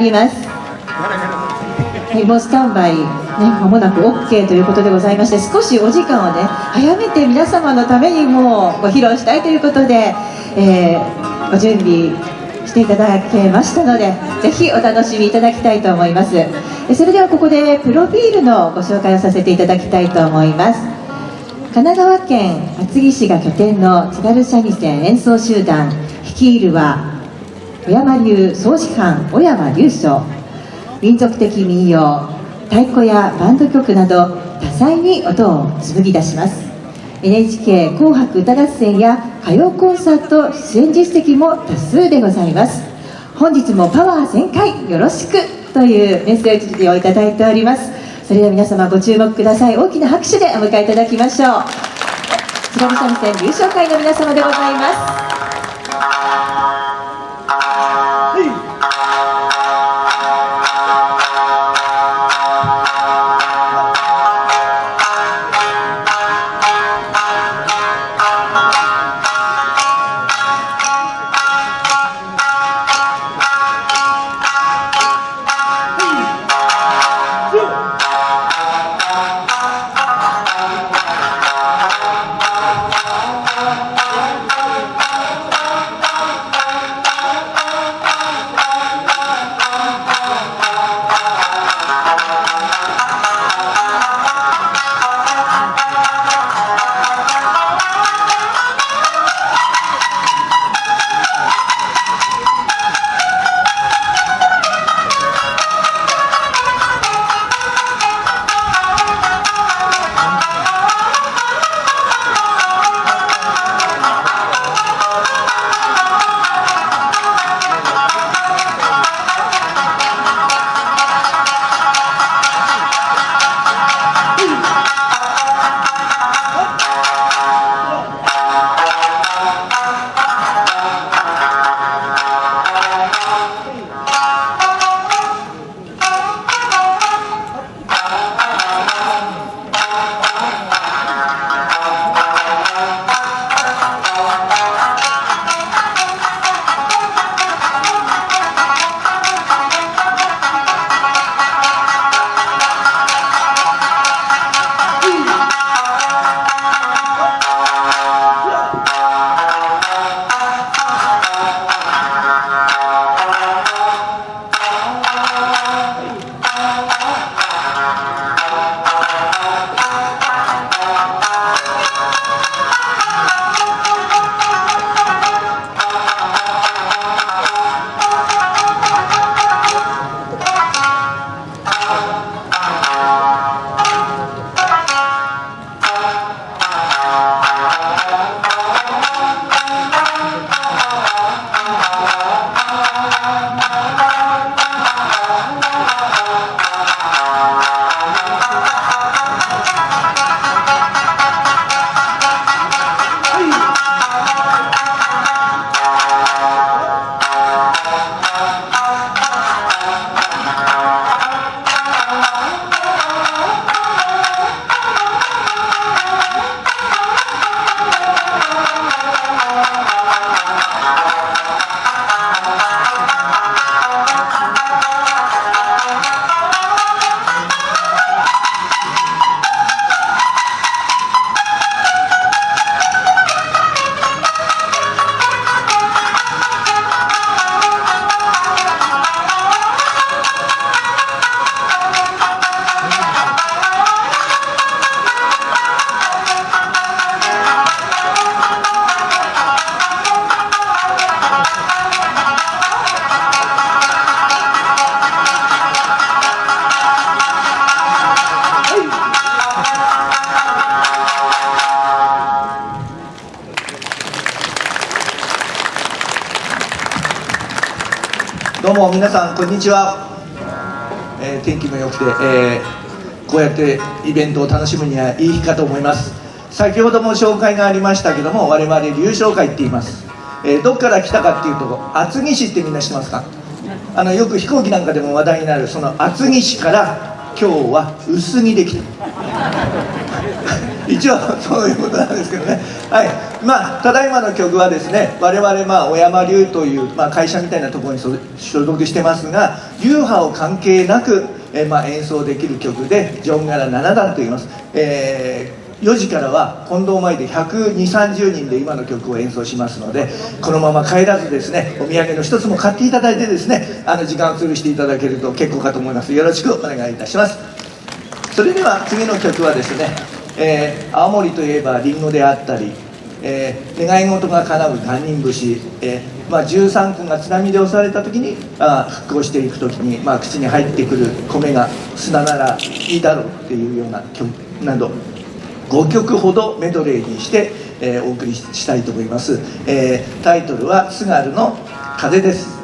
ります。はい、もうスタンバイ、間もなく OK ということでございまして、少しお時間を早めて皆様のためにもご披露したいということで、ご準備していただけましたので、ぜひお楽しみいただきたいと思います。それではここでプロフィールのご紹介をさせていただきたいと思います。神奈川県厚木市が拠点の津軽三味線演奏集団、率いるは小山流総師範小山隆翔。民族的民謡、太鼓やバンド曲など多彩に音を紡ぎ出します。 NHK 紅白歌合戦や歌謡コンサート出演実績も多数でございます。本日もパワー全開よろしくというメッセージをいただいております。それでは皆様ご注目ください。大きな拍手でお迎えいただきましょう。津軽三味線優勝会の皆様でございます。どうも皆さんこんにちは。天気も良くて、こうやってイベントを楽しむにはいい日かと思います。先ほども紹介がありましたけども、我々龍翔会って言います。どっから来たかっていうと、厚木市ってみんな知ってますか？よく飛行機なんかでも話題になるその厚木市から今日は薄着で来た一応そういうことなんですけどね。はい。ただいまの曲はですね、我々小山流という、会社みたいなところに所属してますが、流派を関係なく、演奏できる曲で、ジョンガラ7段と言います。4時からは本堂前で120、30人で今の曲を演奏しますので、このまま帰らずですね、お土産の一つも買っていただいてですね、時間を潰していただけると結構かと思います。よろしくお願いいたします。それでは次の曲はですね、青森といえばりんごであったり、願い事が叶う堪忍節、13君が津波で襲われた時に復興していく時に、口に入ってくる米が砂ならいいだろうっていうような曲など5曲ほどメドレーにして、お送りしたいと思います。タイトルは「津軽の風」です。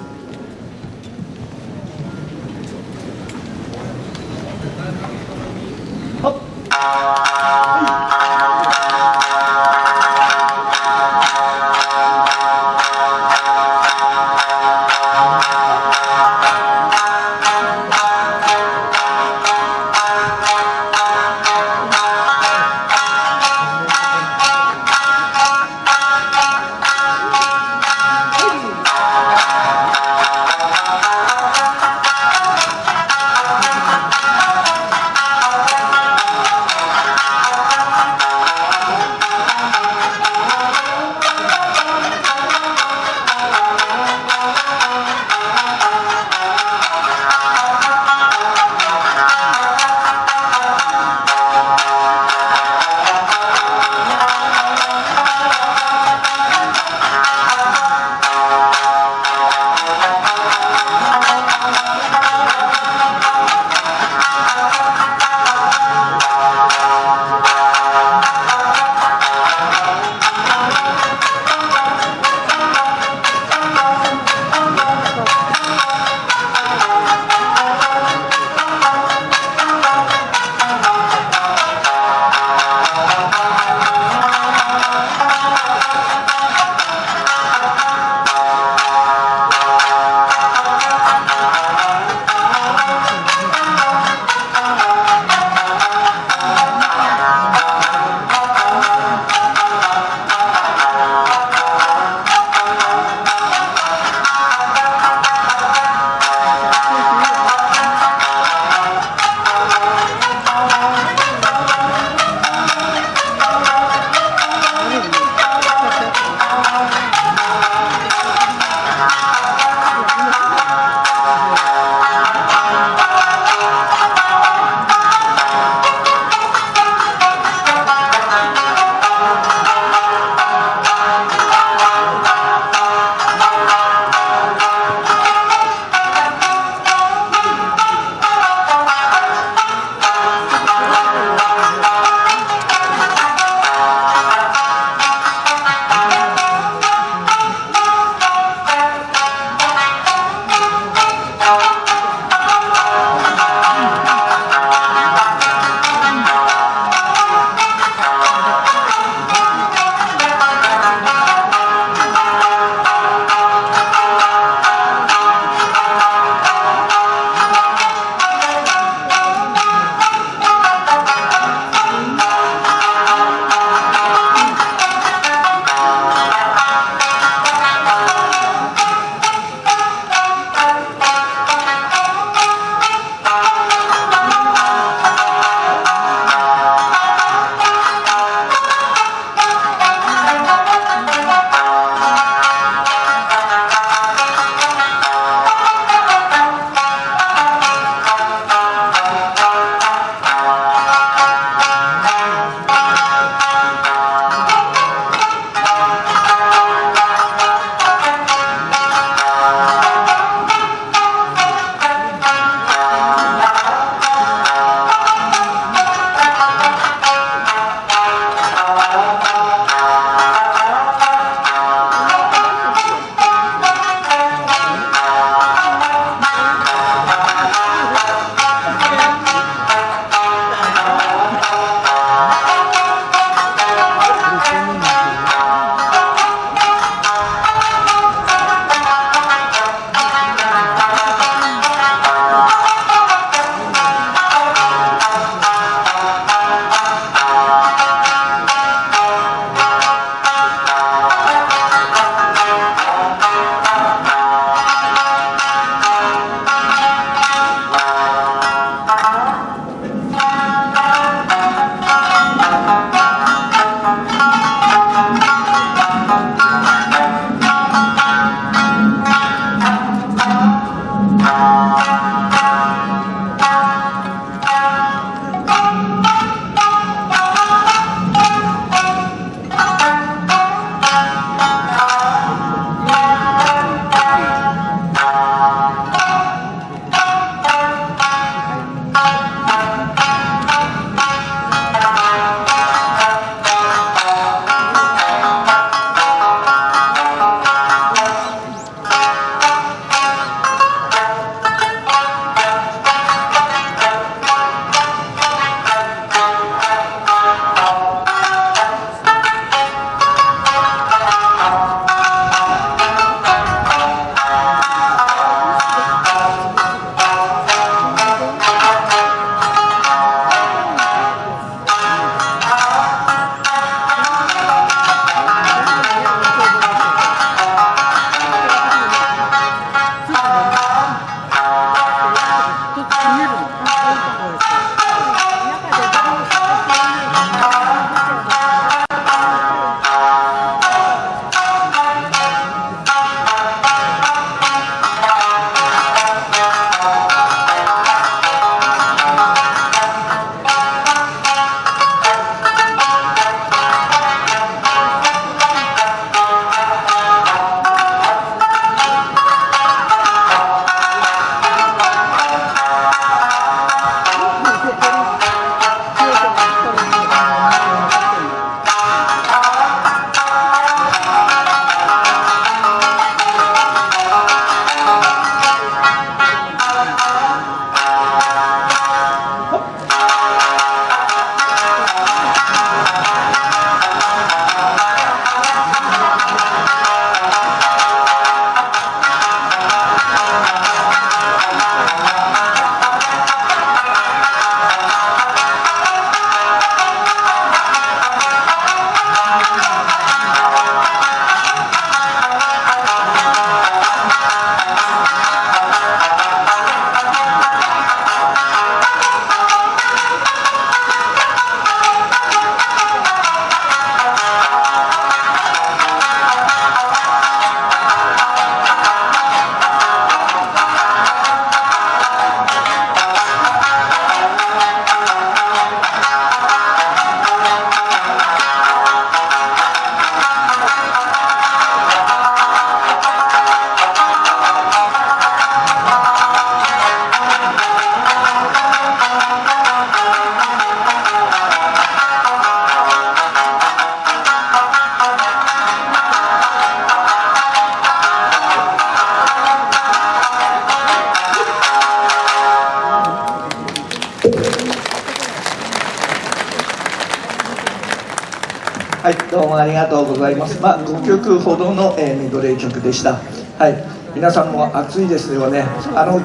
はい、どうもありがとうございます。5曲ほどの、メドレー曲でした。はい、皆さんも暑いですよね。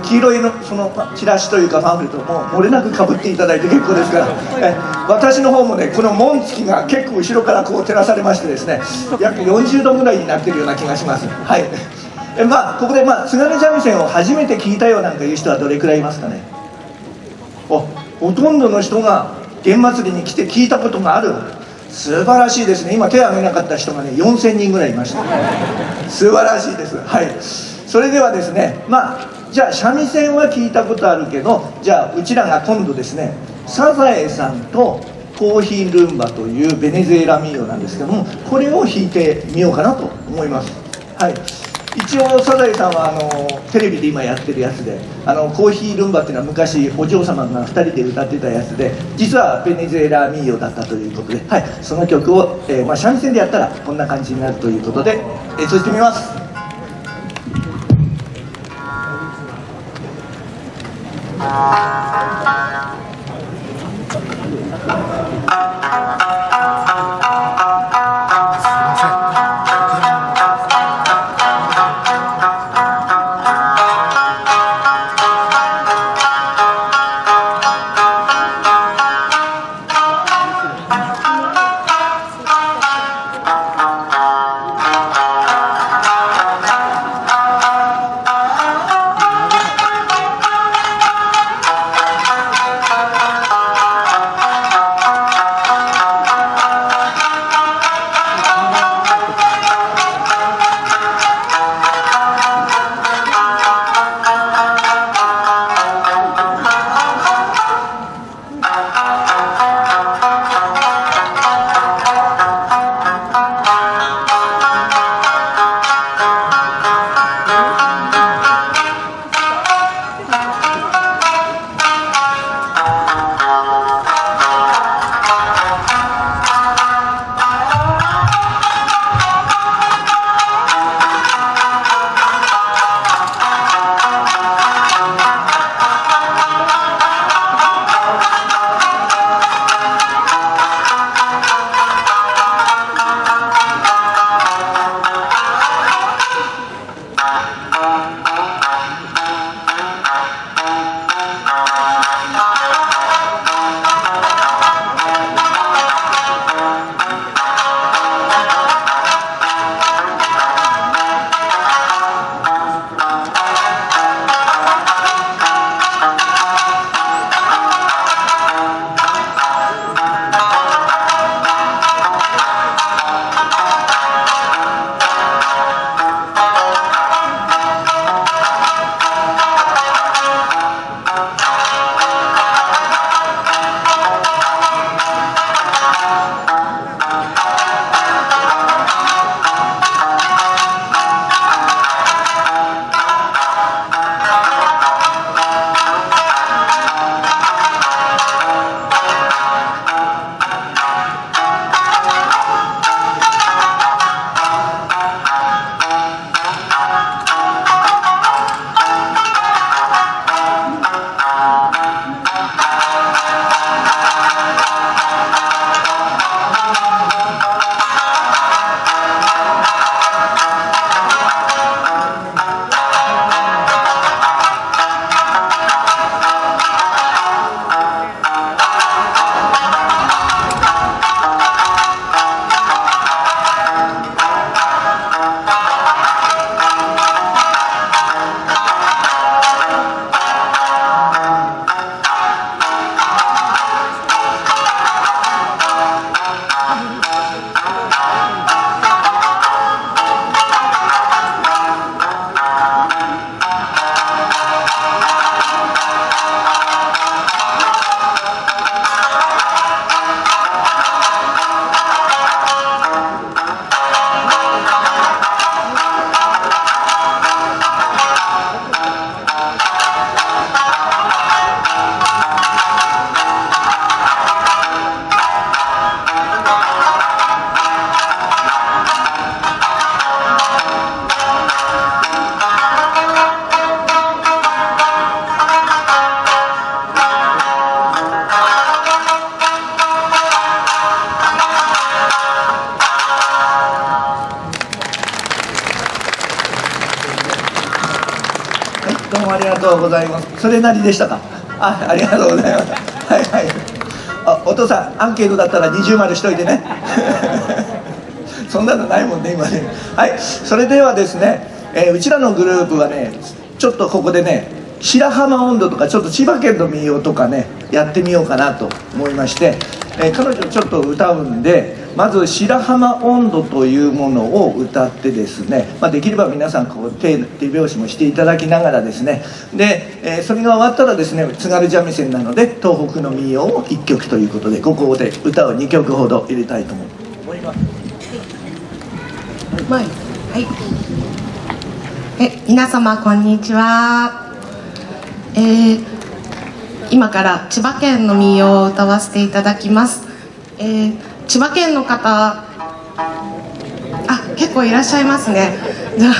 黄色いのそのチラシというかパンフレットも漏れなくかぶっていただいて結構ですから、私の方もね、この紋付きが結構後ろからこう照らされましてですね、約40度ぐらいになっているような気がします。はい。ここで津軽三味線を初めて聞いたよなんかいう人はどれくらいいますかね。ほとんどの人が玄祭りに来て聞いたことがある。素晴らしいですね。今手を挙げなかった人がね4000人ぐらいいました。素晴らしいです。はい。それではですね、じゃあ三味線は聞いたことあるけど、じゃあうちらが今度ですね、サザエさんとコーヒールンバというベネズエラ民謡なんですけども、これを弾いてみようかなと思います。はい。一応サザエさんはテレビで今やってるやつで、コーヒールンバっていうのは昔お嬢様が2人で歌ってたやつで、実はベネズエラ民謡だったということで、はい、その曲を、三味線でやったらこんな感じになるということで演奏してみます。とうございます。それなりでしたか。ありがとうございます。はいはい。お父さん、アンケートだったら20丸しといてね。そんなのないもんね、今ね。はい、それではですね、うちらのグループはね、ちょっとここでね、白浜音頭とかちょっと千葉県の民謡とかね、やってみようかなと思いまして、彼女ちょっと歌うんで、まず白浜音頭というものを歌ってですね、できれば皆さんこう手拍子もしていただきながらですね、で、それが終わったらですね、津軽三味線なので東北の民謡を1曲ということで、ここで歌を2曲ほど入れたいと思います。はい、皆様こんにちは。今から千葉県の民謡を歌わせていただきます。千葉県の方、結構いらっしゃいますね。じゃあ、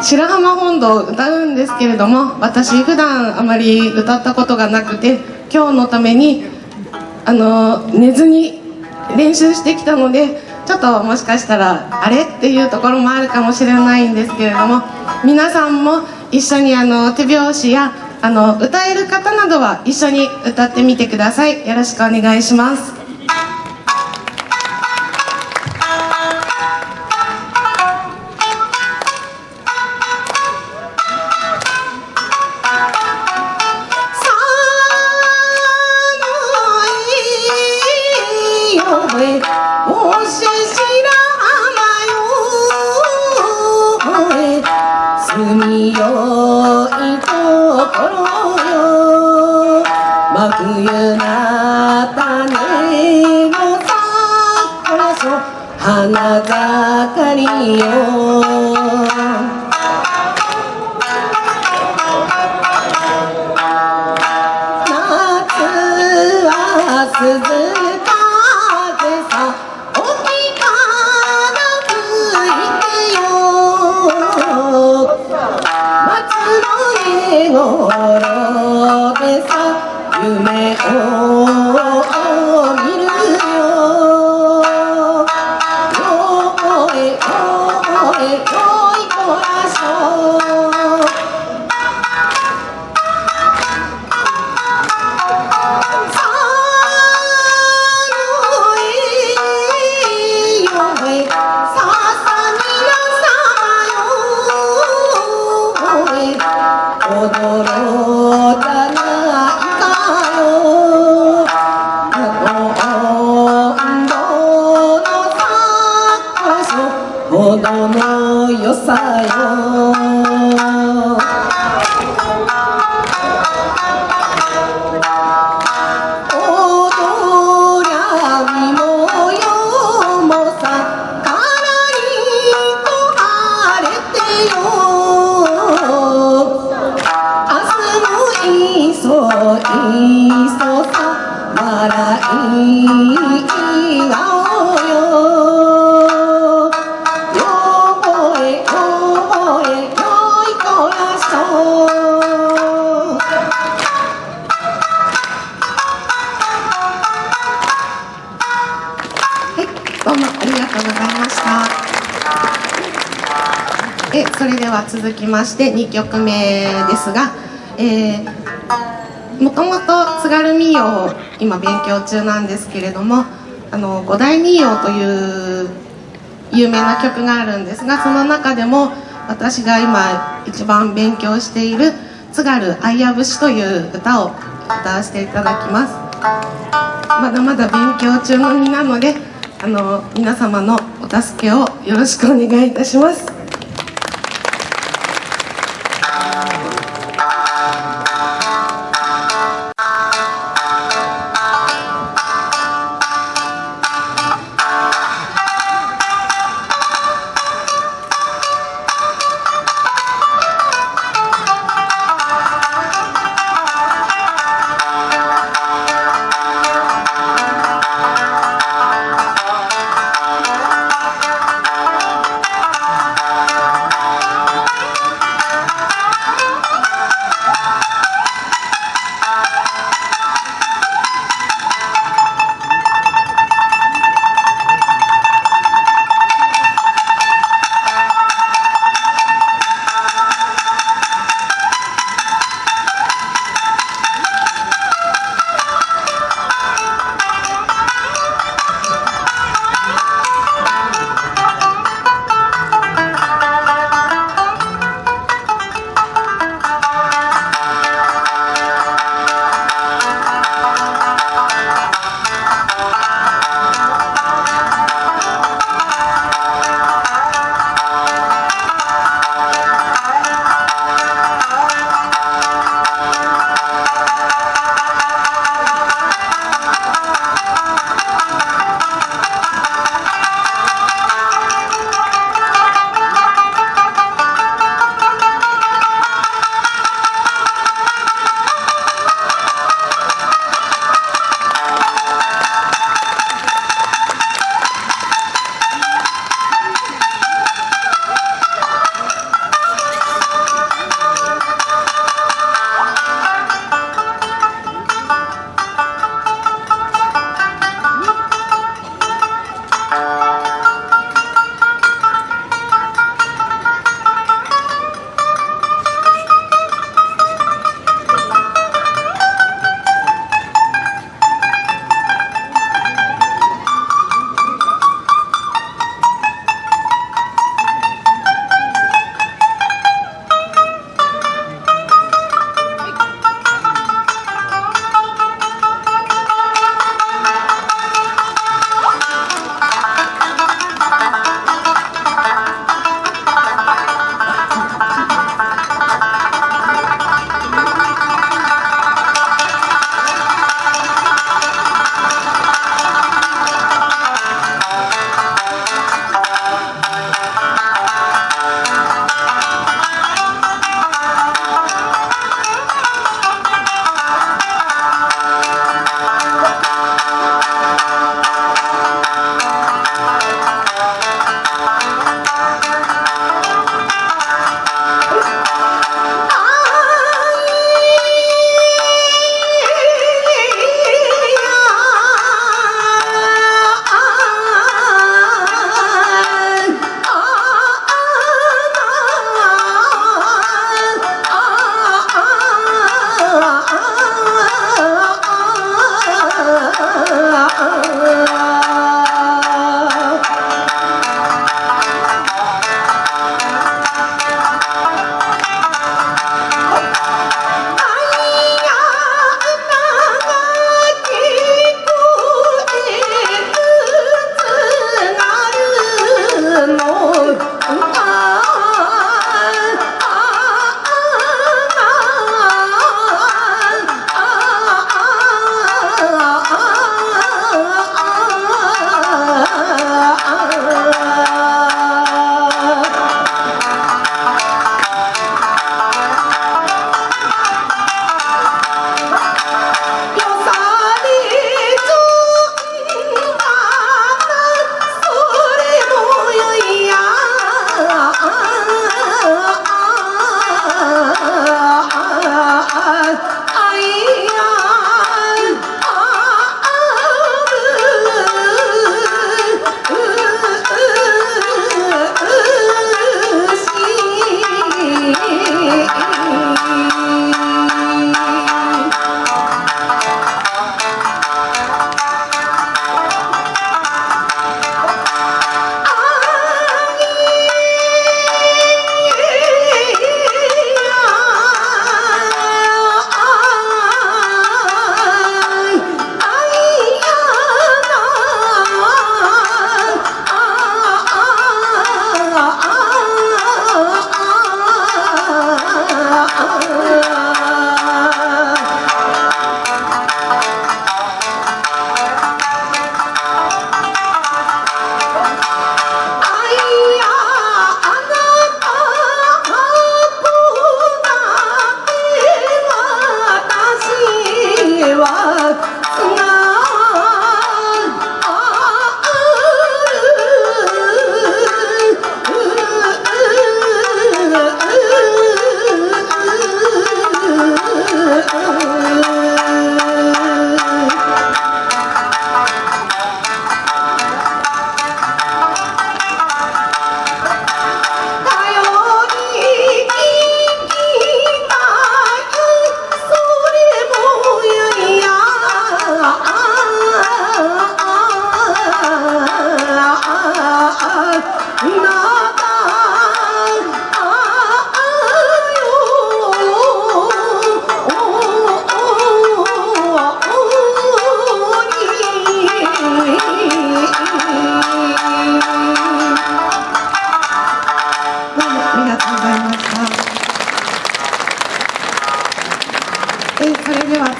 白浜本堂を歌うんですけれども、私普段あまり歌ったことがなくて、今日のために寝ずに練習してきたので、ちょっともしかしたらあれっていうところもあるかもしれないんですけれども、皆さんも一緒に手拍子や歌える方などは一緒に歌ってみてください。よろしくお願いします。住みよいところよ、真冬な種の桜そ花盛りよ、夏は涼風さ沖から吹いてよ、松の絵頃でさ夢を見るよ、よえよえよいこらしょ、さよえよえささみなさまよえ踊ろうじゃないかよ、温度の桜そほどのよさよ、踊りゃみもよもさからりと晴れてよ、明日もいそいそさ笑い顔よ、よえよえよいこらしょ、どうもありがとうございました。それでは続きまして2曲目ですが、もともと津軽民謡を今勉強中なんですけれども、五代民謡という有名な曲があるんですが、その中でも私が今一番勉強している津軽愛や節という歌を歌わせていただきます。まだまだ勉強中の身なので皆様のお助けをよろしくお願いいたします。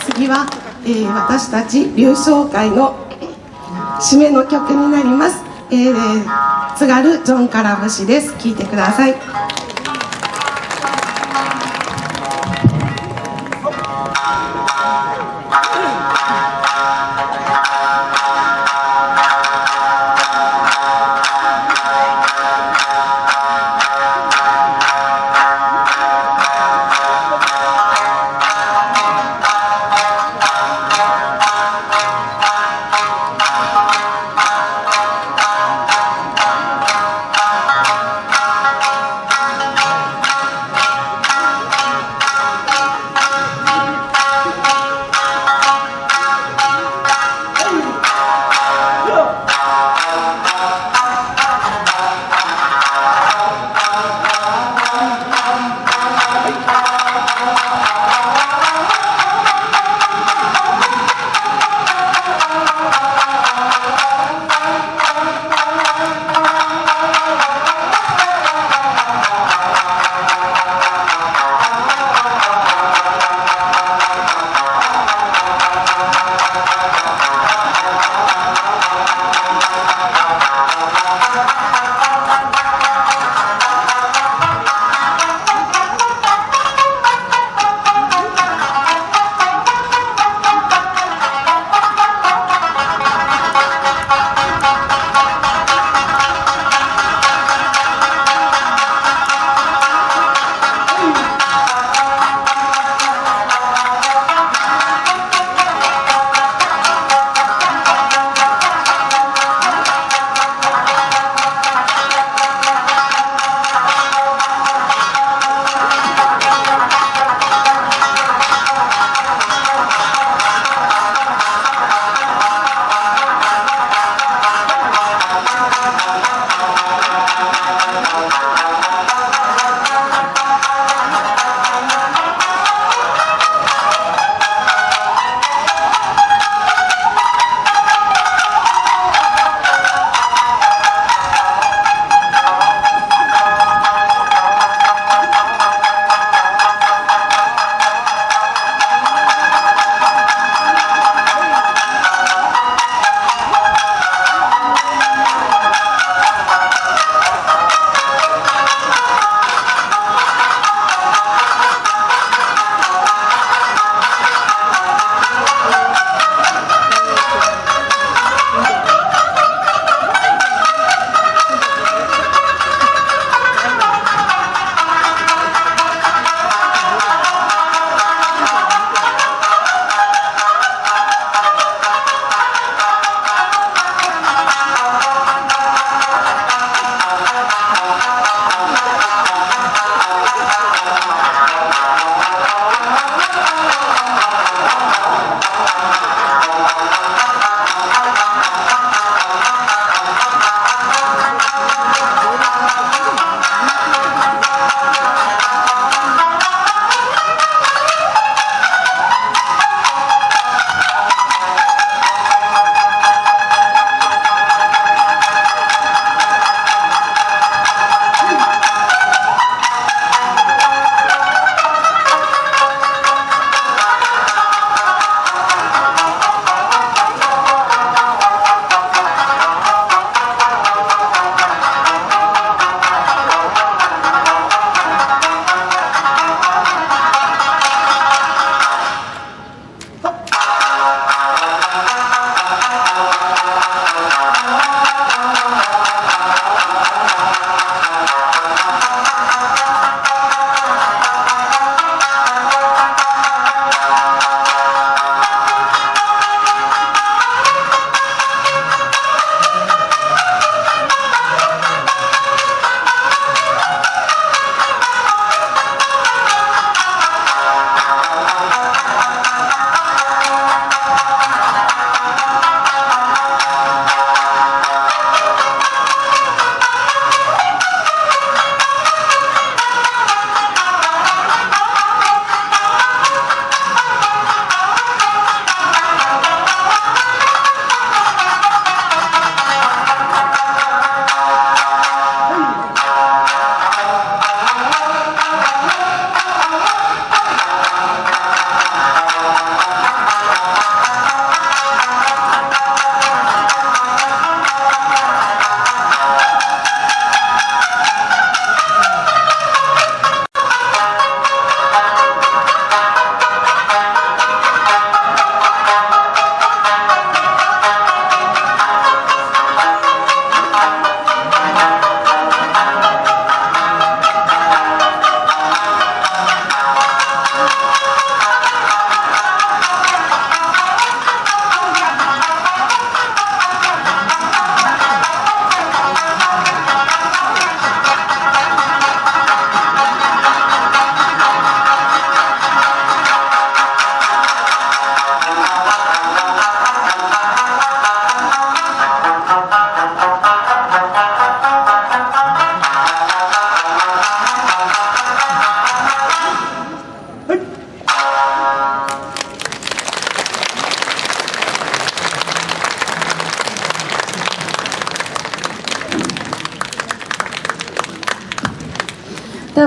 次は、私たち流唱会の締めの曲になります。津軽ジョンから節です。聴いてください。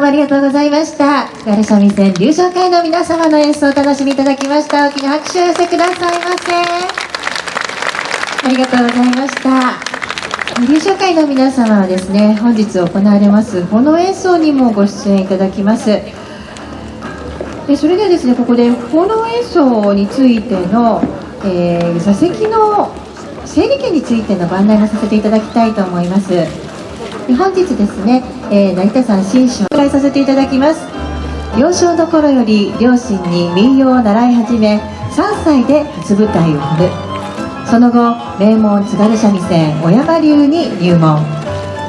もありがとうございました。津軽三味線流昇会の皆様の演奏をお楽しみいただきました。大きな拍手をお寄せくださいませ。ありがとうございました。流昇会の皆様はですね、本日行われます炎演奏にもご出演いただきます。それではですね、ここで炎演奏についての、座席の整理券についてのご案内をさせていただきたいと思います。本日ですね、成田山新春を紹介させていただきます。幼少の頃より両親に民謡を習い始め、3歳で初舞台を踏む。その後、名門津軽三味線小山流に入門。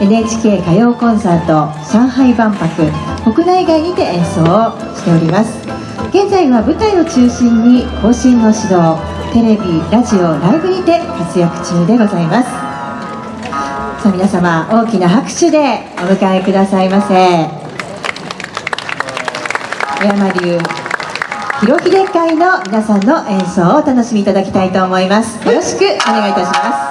NHK 歌謡コンサート上海万博国内外にて演奏をしております。現在は舞台を中心に後進の指導、テレビ、ラジオ、ライブにて活躍中でございます。さあ皆様、大きな拍手でお迎えくださいませ。小山流広秀会の皆さんの演奏をお楽しみいただきたいと思います。よろしくお願いいたします。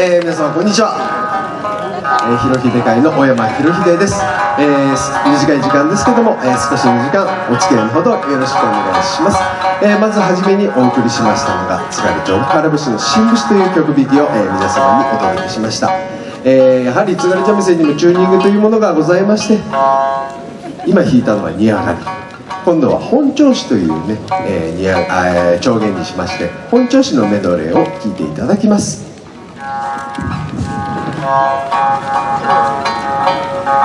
皆様こんにちは。広秀会の小山広秀です。短い時間ですけども、少しの時間お付き合いのほどよろしくお願いします。まずはじめにお送りしましたのが津軽城原節の新節という曲弾きを、皆様にお届けしました。やはり津軽三味線にもチューニングというものがございまして、今弾いたのは2上がり、今度は本調子というね、調弦にしまして本調子のメドレーを聴いていただきます。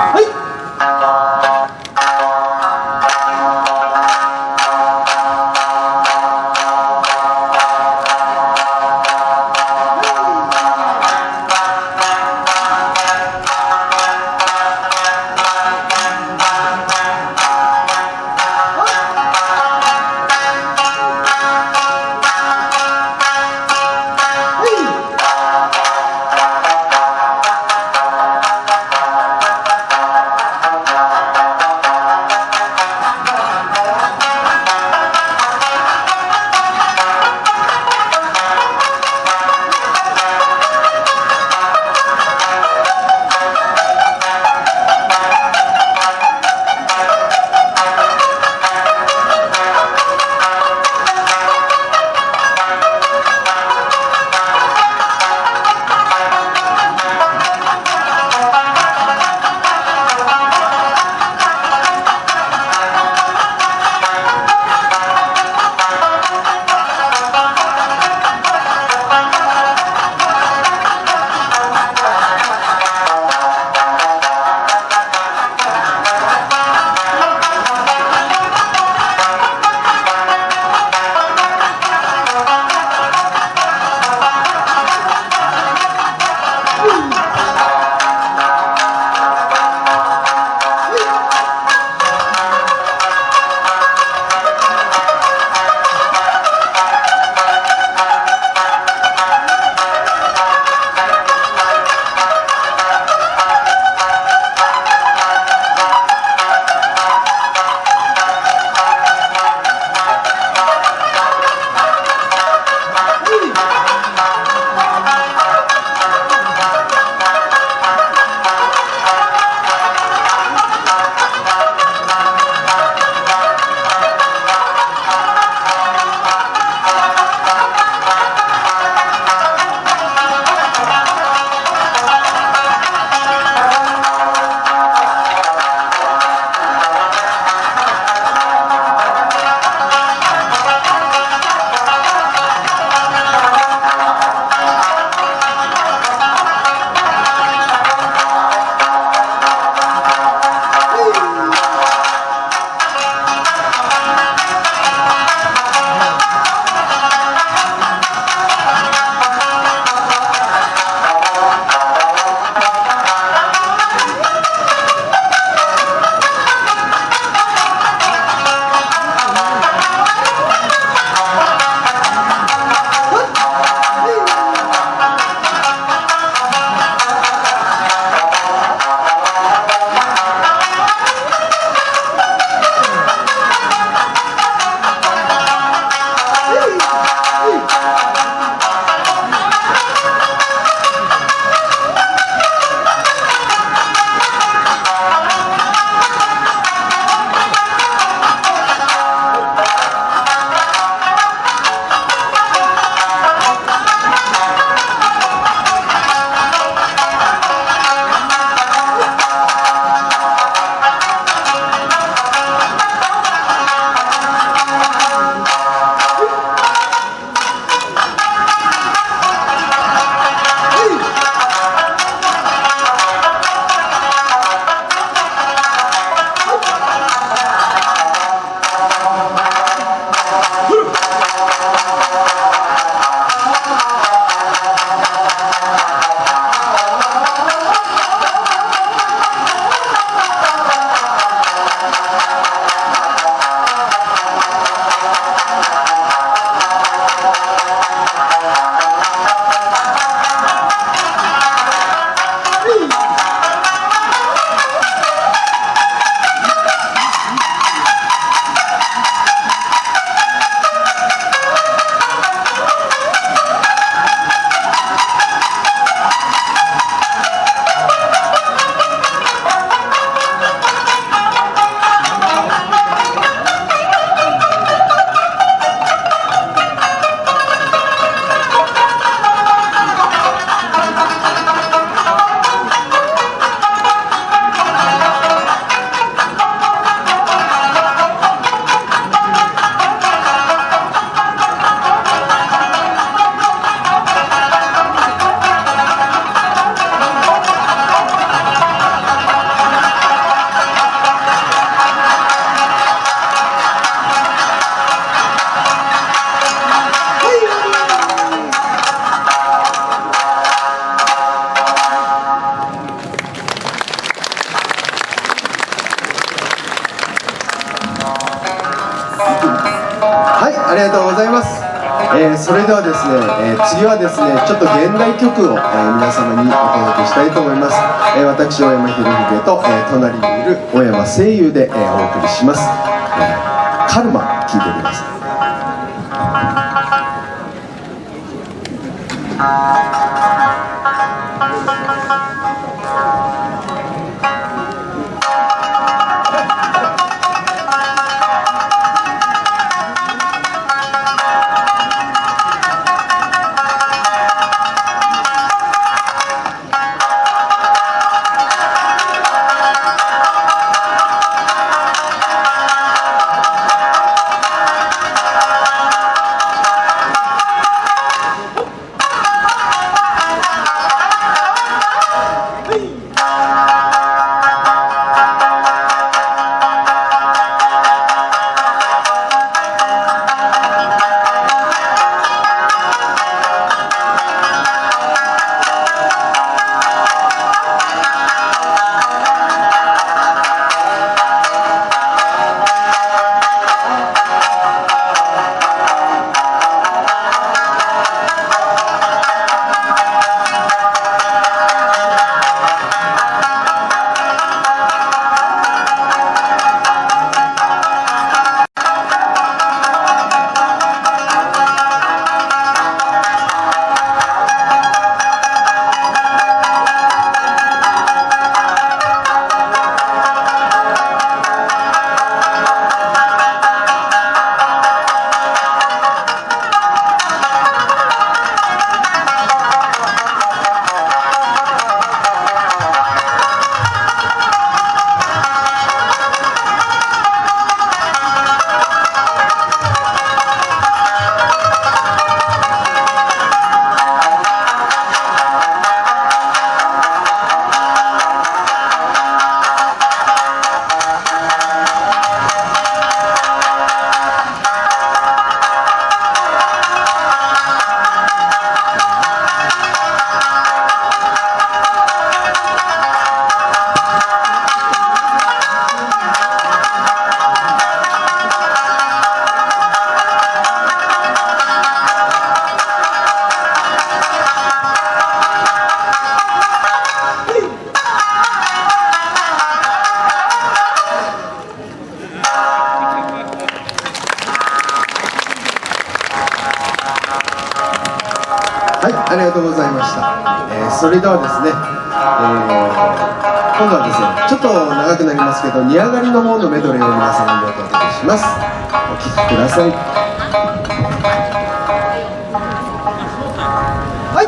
はい。りがとうございます。それではですね、次はですねちょっと現代曲を、皆様にお届けしたいと思います。私大山ひろひでと、隣にいる大山声優で、お送りします。カルマ聴いてください。はい、ありがとうございました。それではですね、今度はですね、ちょっと長くなりますけど、煮上がりの方のメドレーを皆様にお届けします。お聴きください。はい。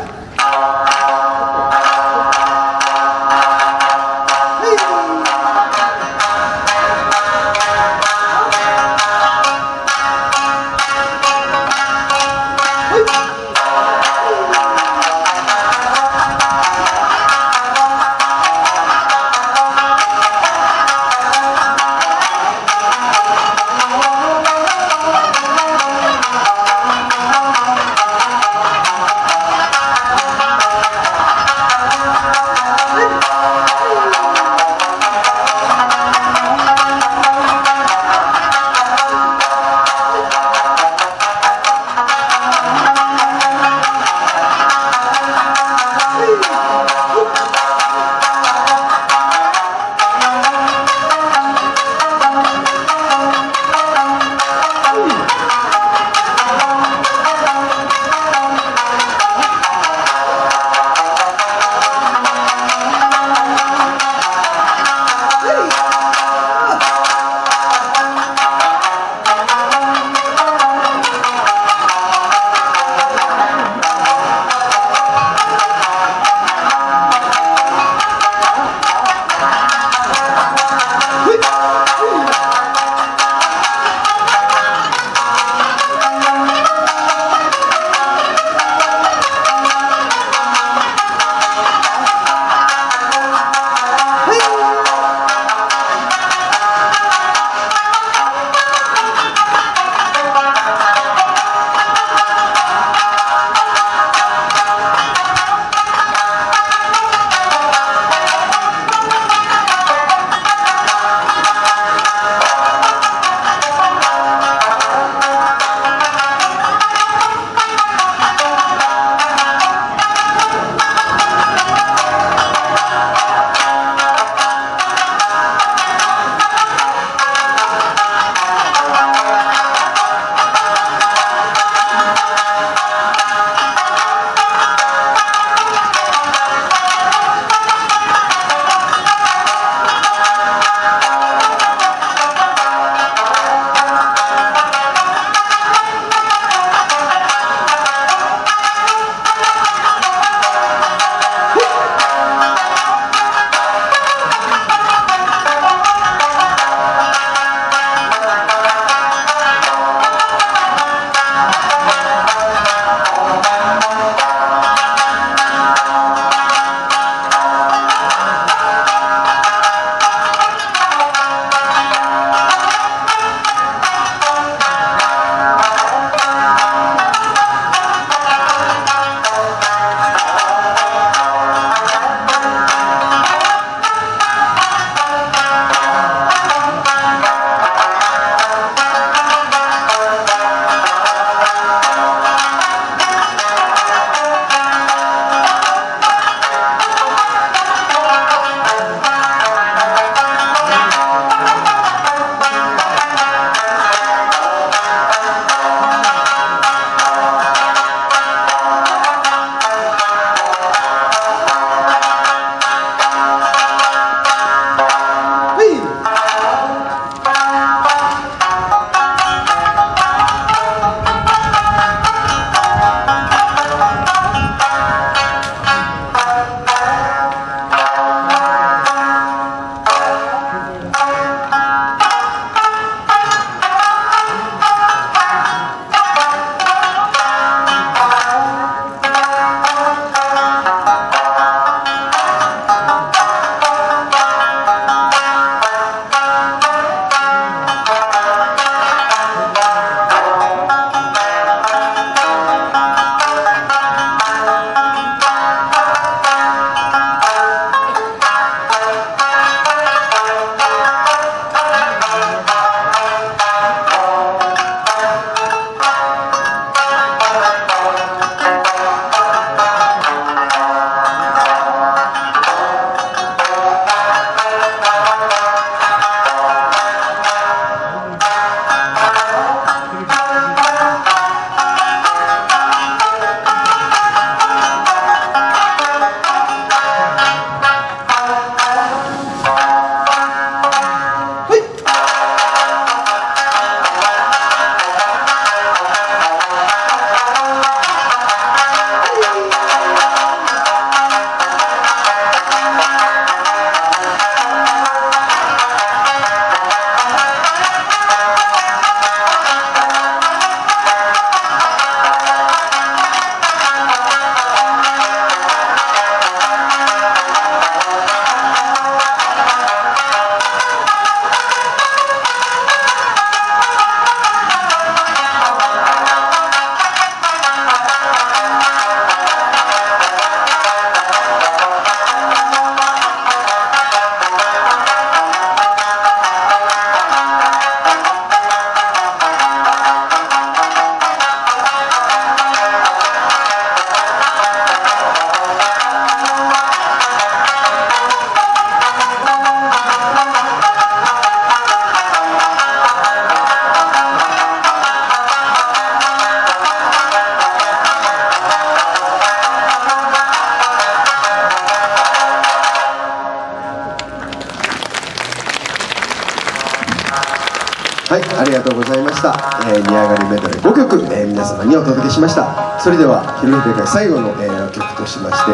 はい、ありがとうございました。煮上がりメドレー5曲、皆様にお届けしました。それでは、ひろひで会最後の、曲としまして、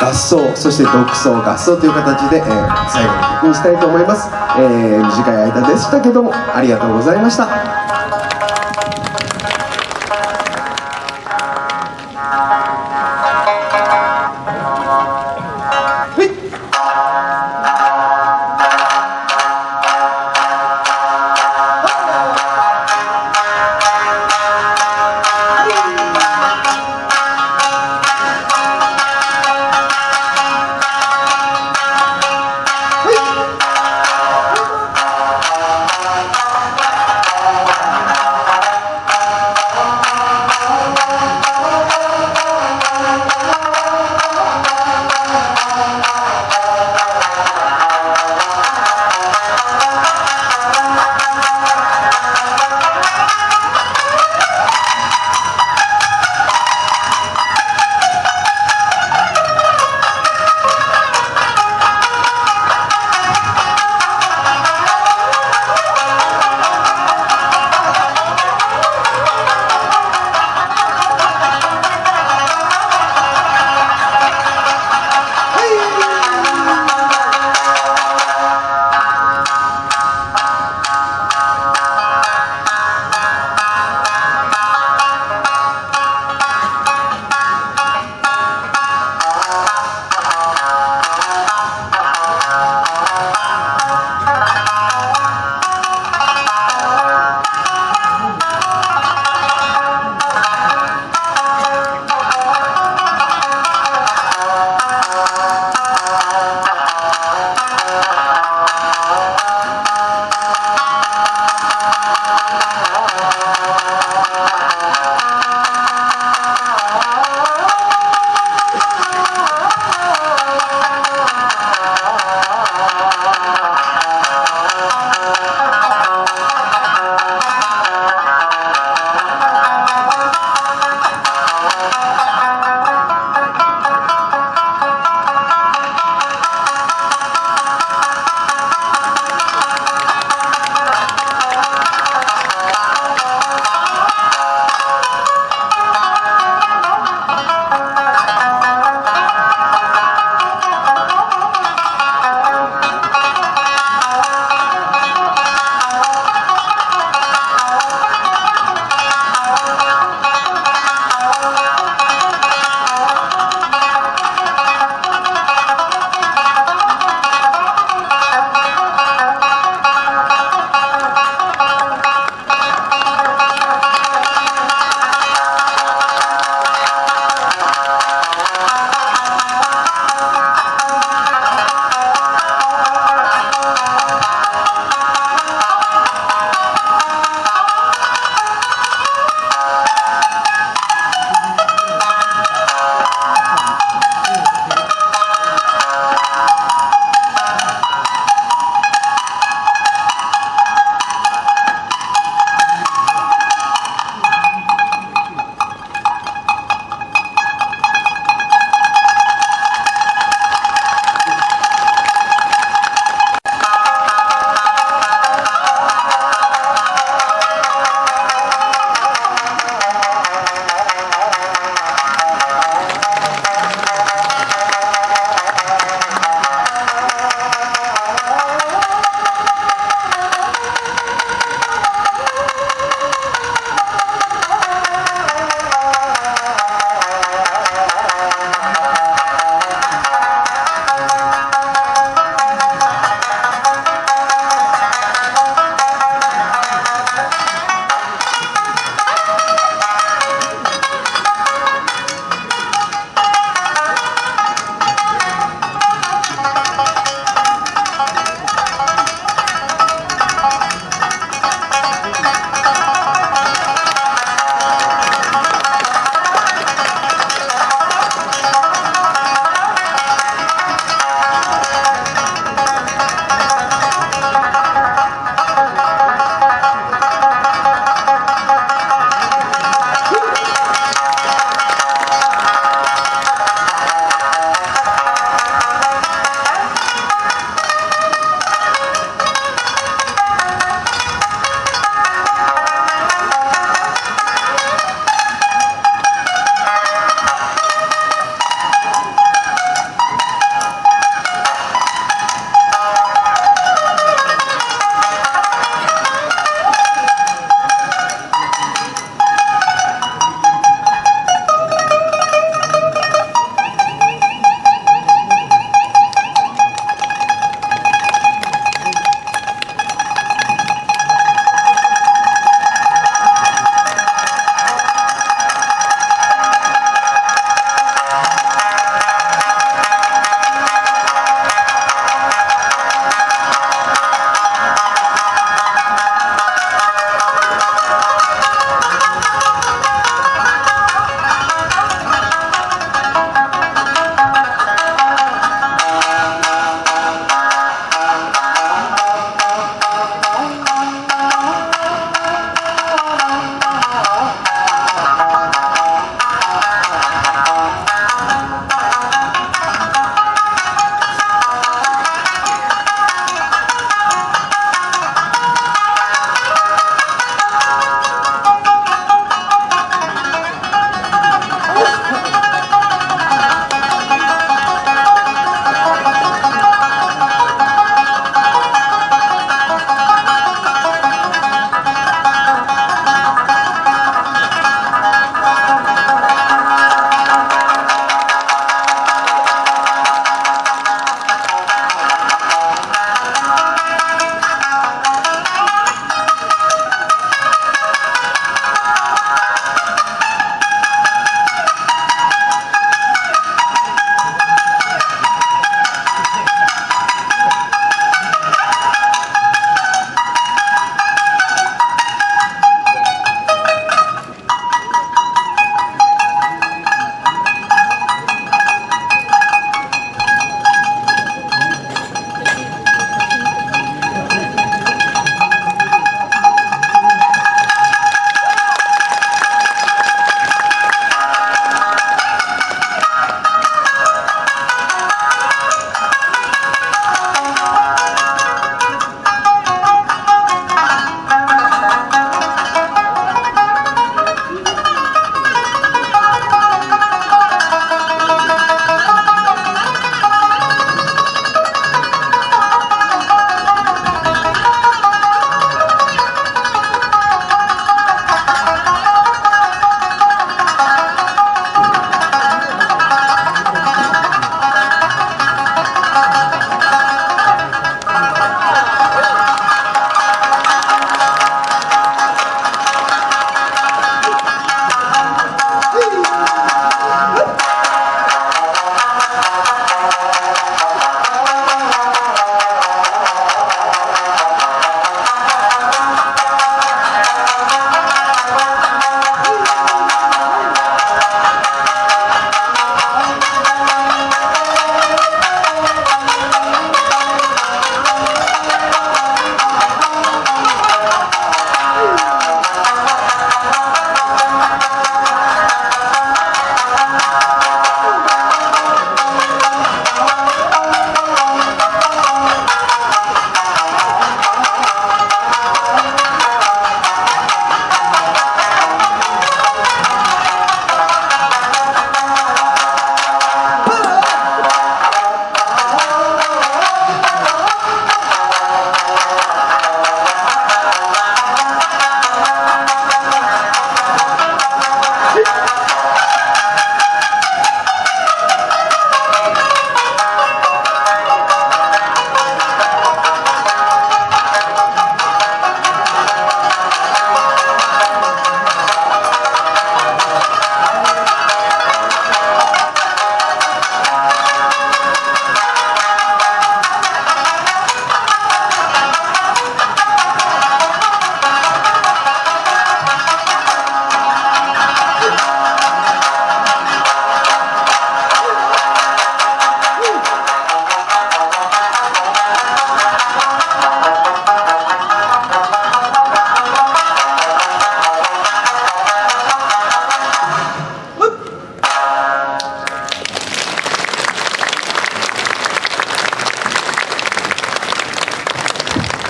合奏、そして独奏、合奏という形で、最後の曲にしたいと思います。短い間でしたけども、ありがとうございました。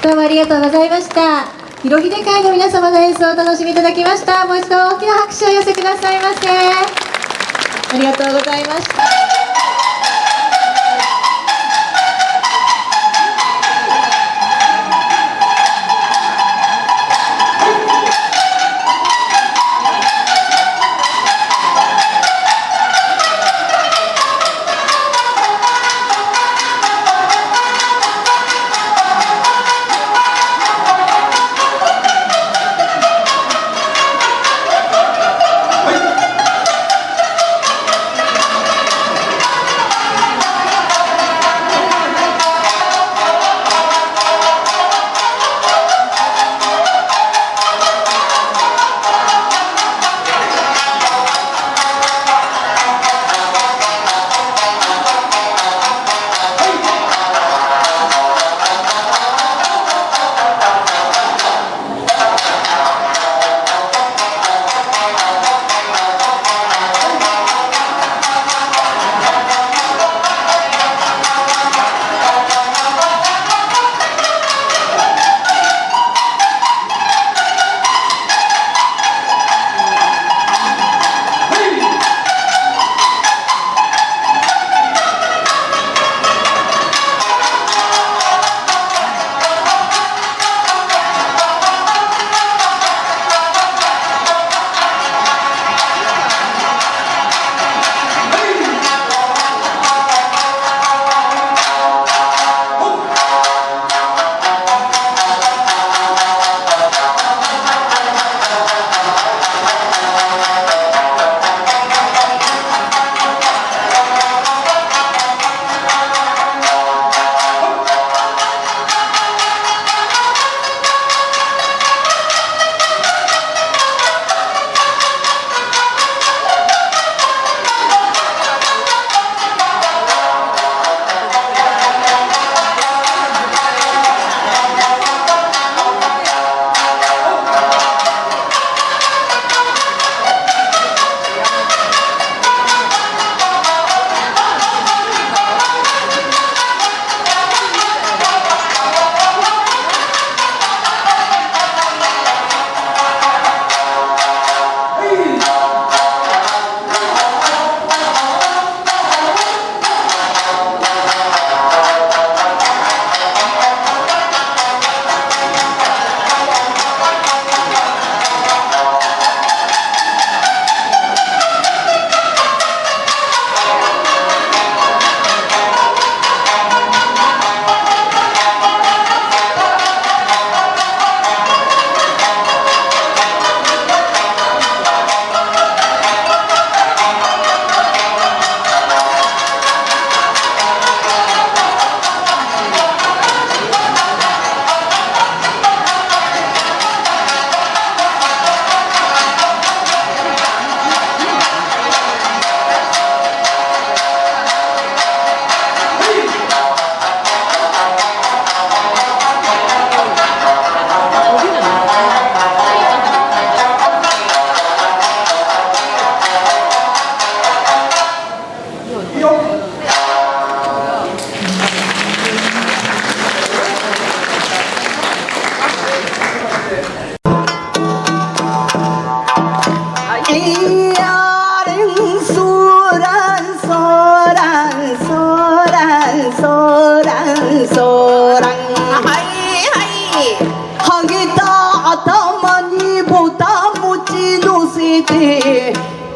どうもありがとうございました。ひろひで会の皆様の演奏をお楽しみいただきました。もう一度大きな拍手を寄せくださいませ。ありがとうございました。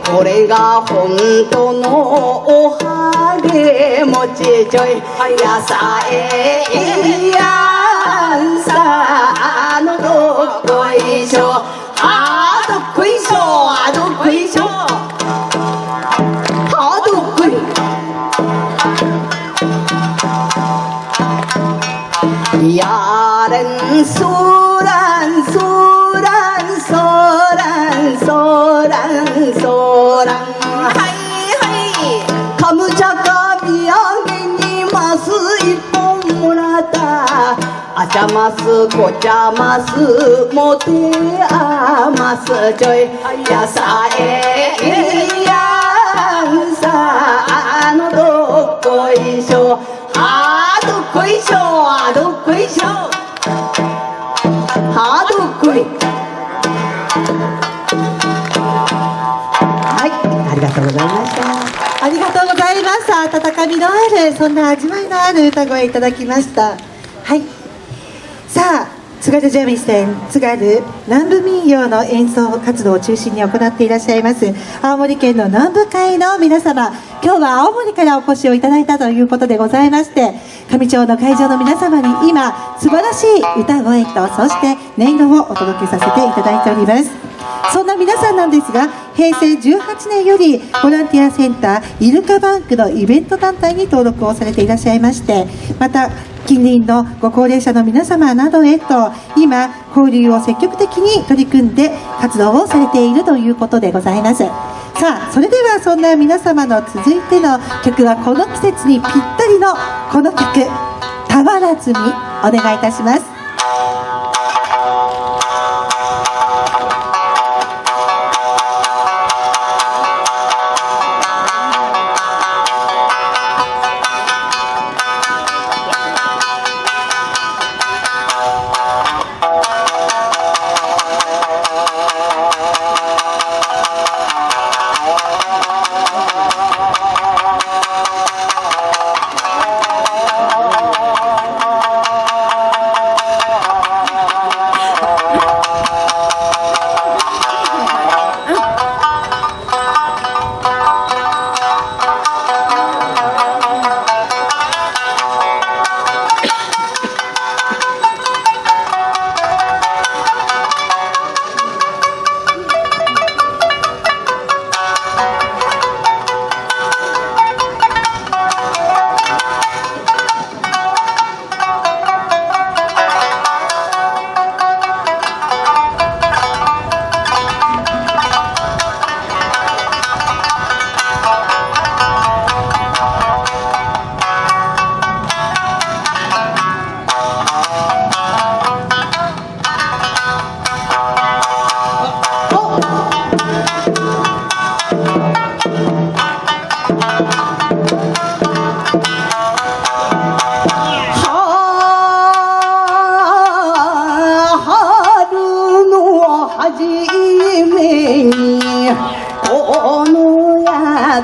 これが本当のおはげもちちょいやさえやんさのどっこいしょあどっこいしょあどっこいしょあどっこいやれんそらんそらんそらんそらんそらんはいはいかむちゃか土産にます一本もらったあちゃますこちゃますもてあますちょいやさえやんさのどっこいしょあどっこいしょあどっこいしょはい、ありがとうございました。ありがとうございます。温かみのある、そんな味わいのある歌声いただきました。はい。さあ、津軽三味線、津軽南部民謡の演奏活動を中心に行っていらっしゃいます青森県の南部会の皆様、今日は青森からお越しをいただいたということでございまして、上町の会場の皆様に今素晴らしい歌声と、そして音色をお届けさせていただいております。そんな皆さんなんですが、平成18年よりボランティアセンターイルカバンクのイベント団体に登録をされていらっしゃいまして、また近隣のご高齢者の皆様などへと今交流を積極的に取り組んで活動をされているということでございます。さあ、それではそんな皆様の続いての曲は、この季節にぴったりのこの曲「俵積み」お願いいたします。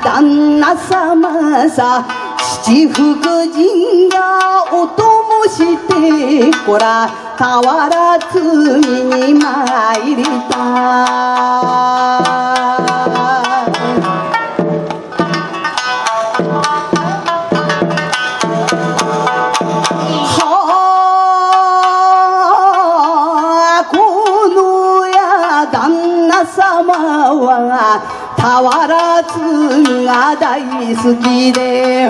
旦那様さ、七福神がお供してこら俵積みに参りた。様は俵積みが大好きで、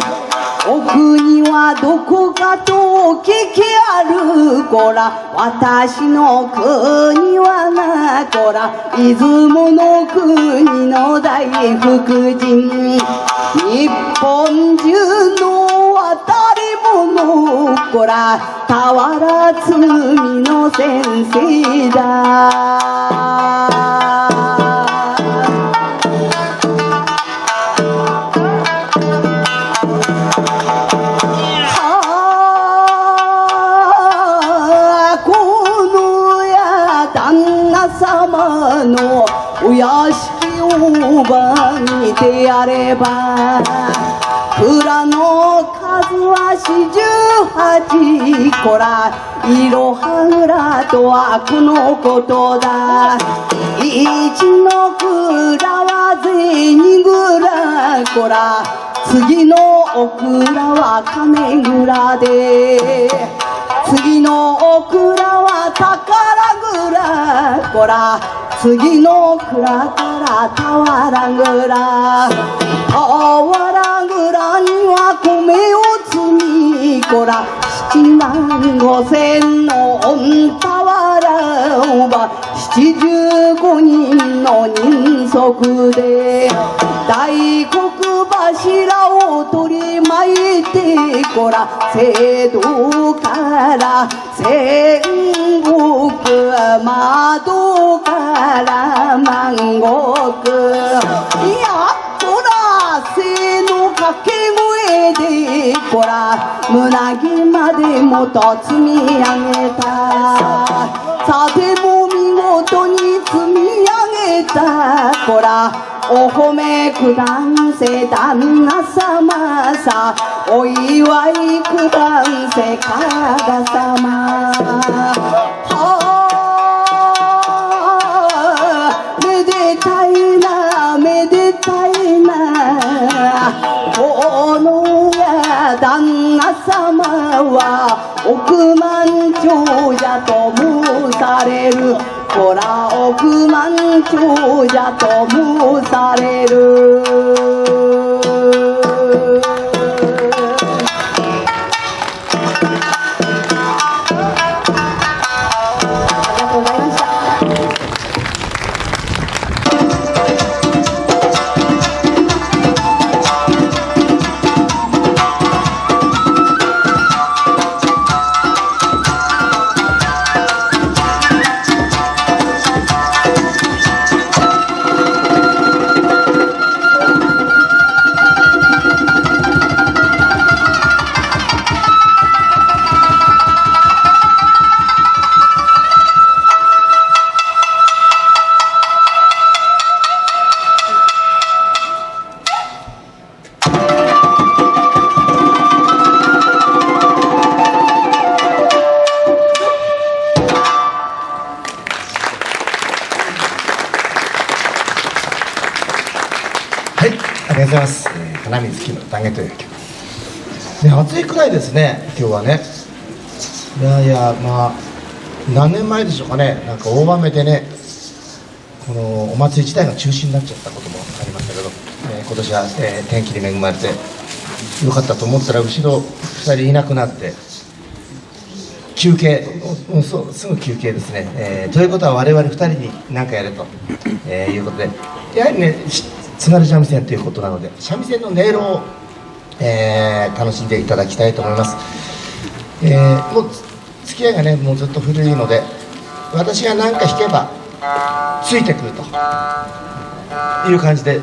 奥にはどこかと聞きあるこら、私の国はなこら、出雲の国の大福神、日本中の渡り物こら、俵積みの先生だ。様のお屋敷をば見てやれば、蔵の数は48こら、いろは蔵とはこのことだ。一の蔵は銭蔵こら、次のお蔵は金蔵で、次のお蔵は宝蔵こら、次の蔵から俵蔵。俵蔵には米を積みこら、7万5千の御俵をば75人の人足で、大黒柱を取り巻いてこら、聖堂から戦国、窓から万国、いやこら聖の掛け声でこら、胸毛までもと積み上げた。さても見こらお褒めくだせ旦那様さお祝いくだせ加賀様めでたいなめでたいなこのや旦那様は億万長者と申されるこら億万長者と申されるありがとうございました。はい、ありがとうございます。花水木の宴という曲。ね、暑いくらいですね、今日はね。まあ、何年前でしょうかね、なんか大雨でね、このお祭り自体が中止になっちゃったこともありましたけど、今年は、天気に恵まれてよかったと思ったら、後ろ2人いなくなって、休憩、そうすぐ休憩ですね。ということは、我々2人に何かやれと、いうことで、やはりね、津軽三味線ということなので三味線の音色を、楽しんでいただきたいと思います。もう付き合いがねもうずっと古いので私が何か弾けばついてくるという感じで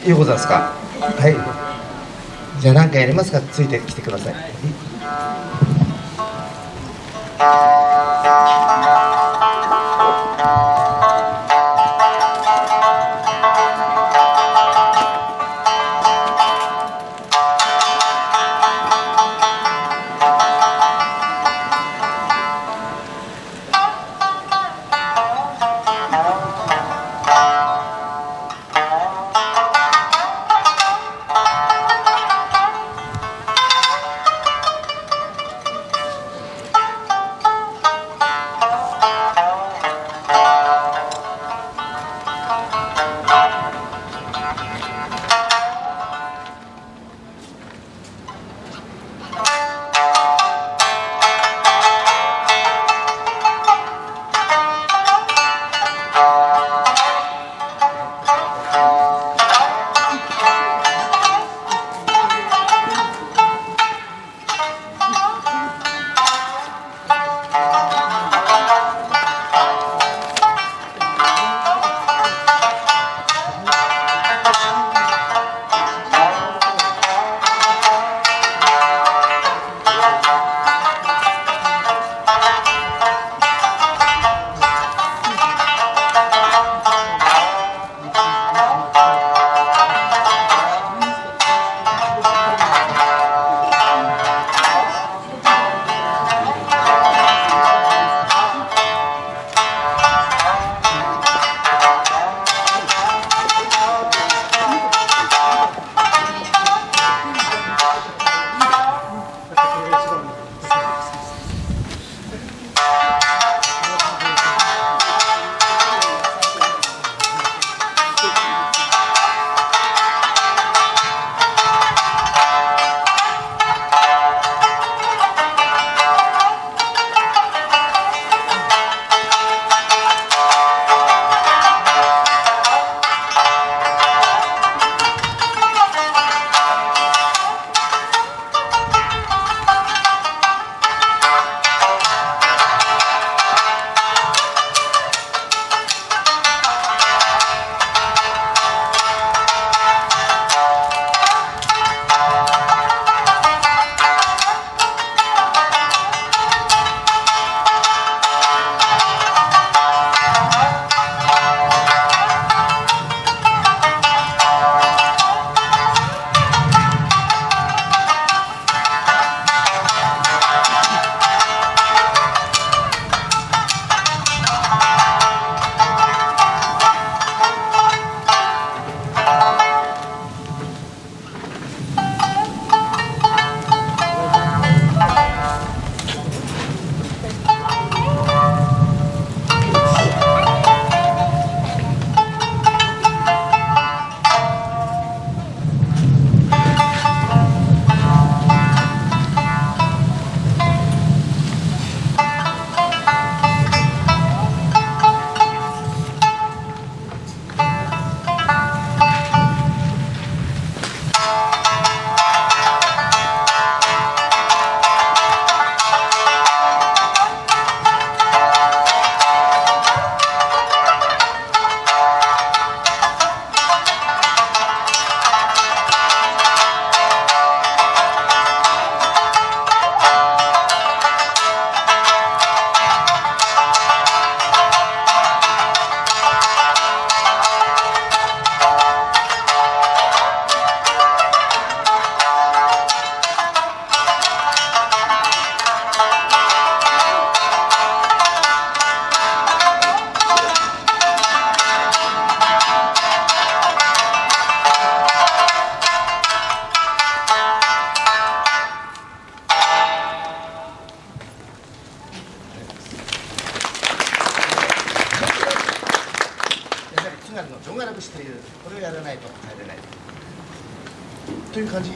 ようございますか。はい、じゃあ何かやりますか。ついてきてください。ジョンガラ節というこれをやらないと帰れないという感じ。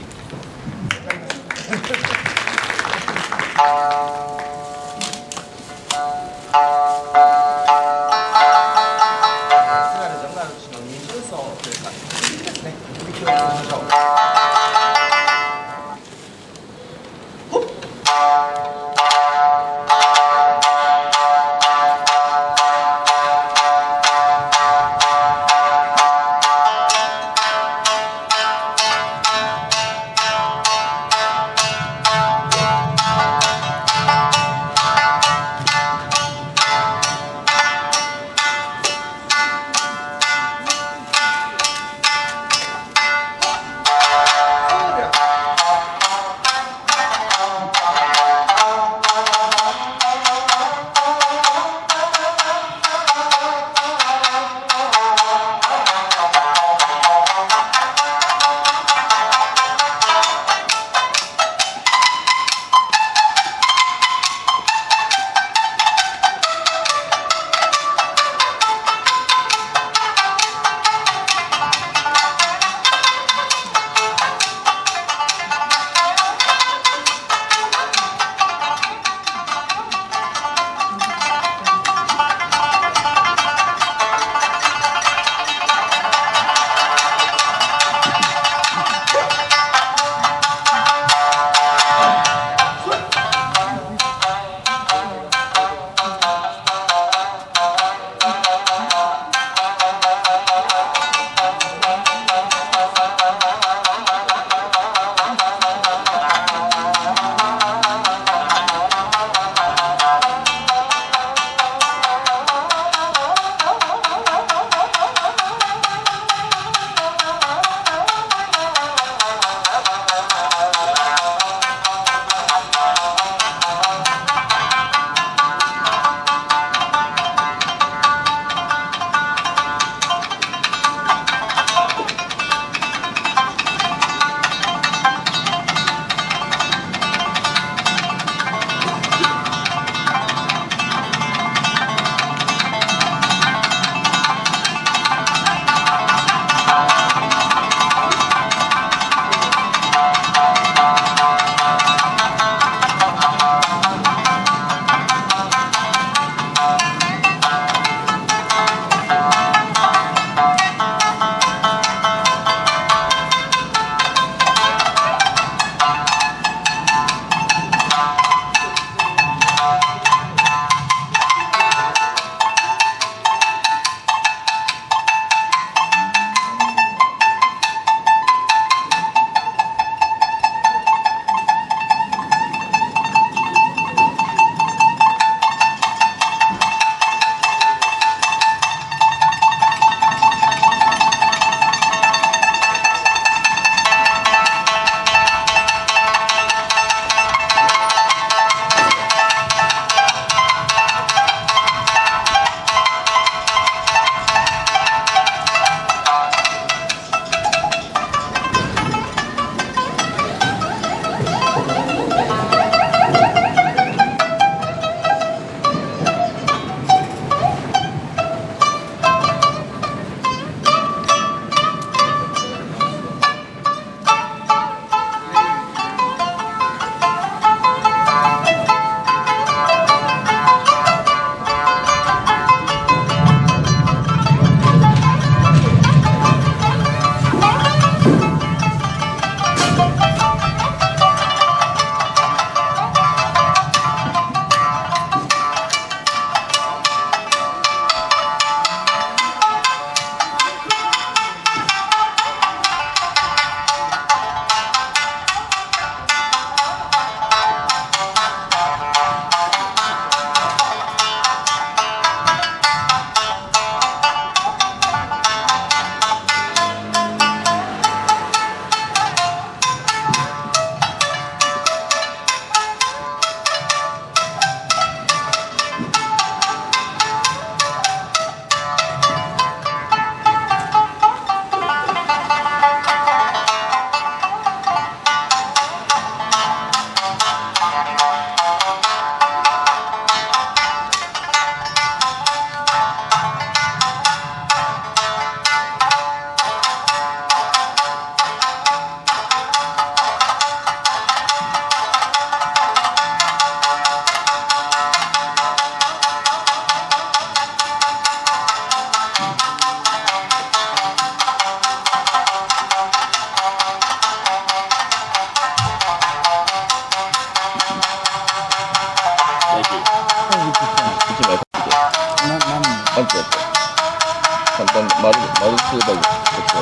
簡単に丸すればいい。こっちに。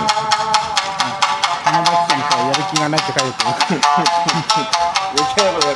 花巻市にさ、やる気がないって書いてる。余計わかる。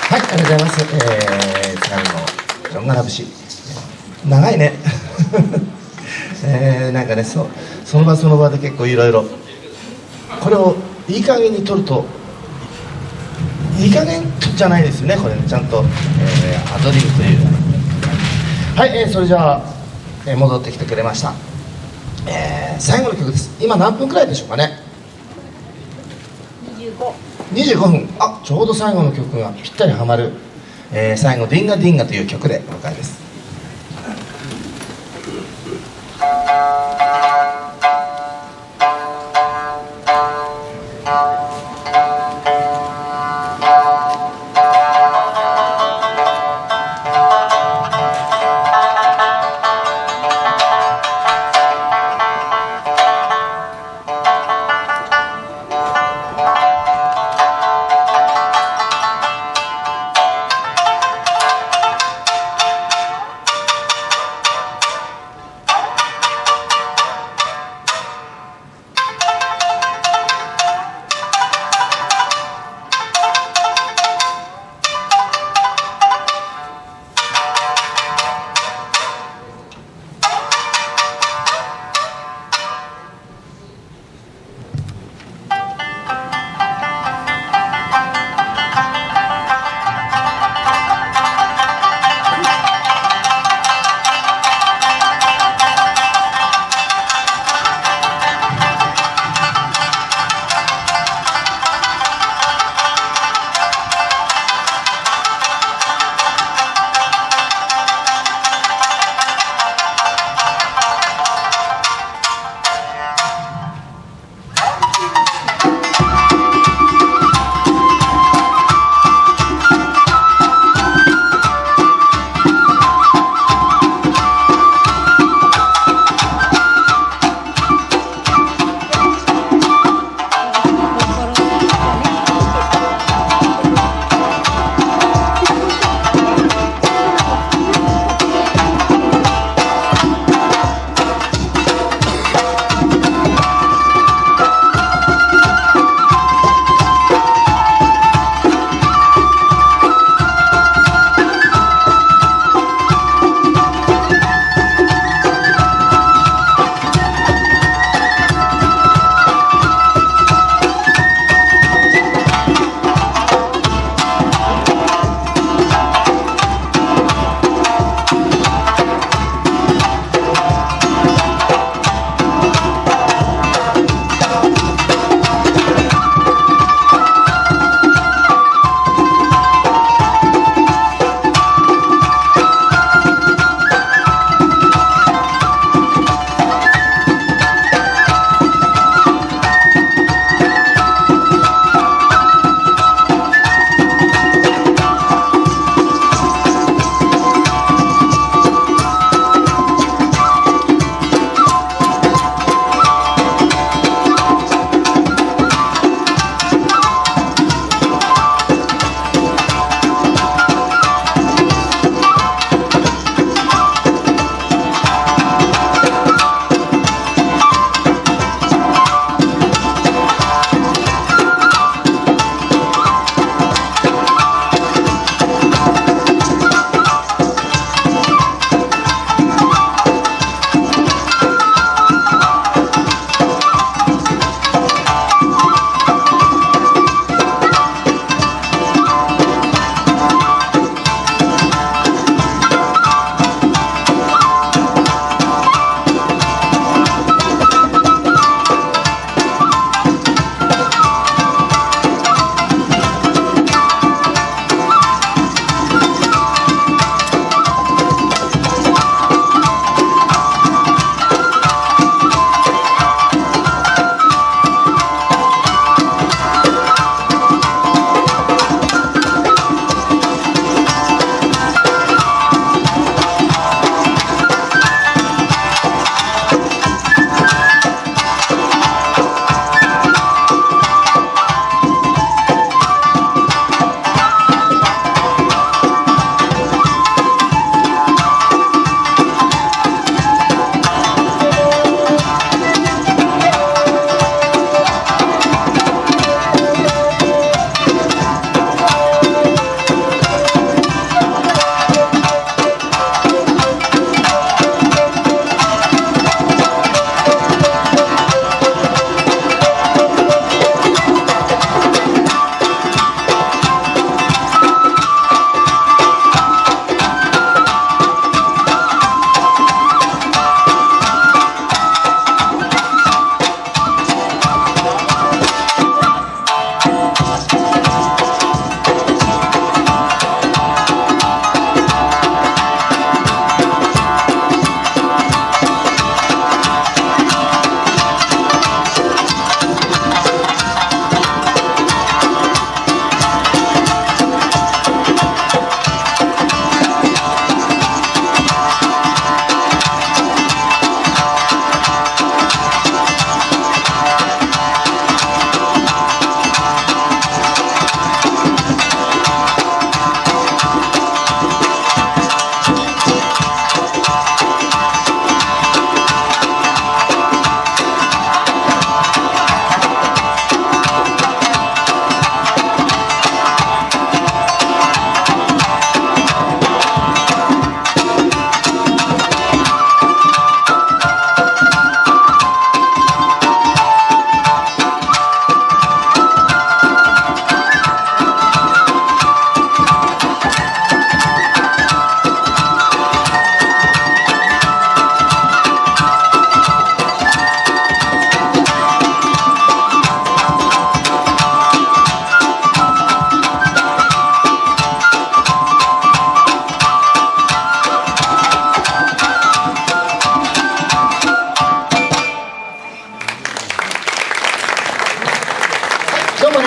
はい、ありがとうございます。津軽のロンガラ節。長いね。なんかね、その場その場で結構いろいろ。これをいい加減に撮ると、いい加減じゃないですよね、これね、ちゃんと、アドリブという。はい、それじゃあ、戻ってきてくれました。最後の曲です。今何分くらいでしょうかね。25分。あ、ちょうど最後の曲がぴったりはまる、最後「ディンガディンガ」という曲でお別れです。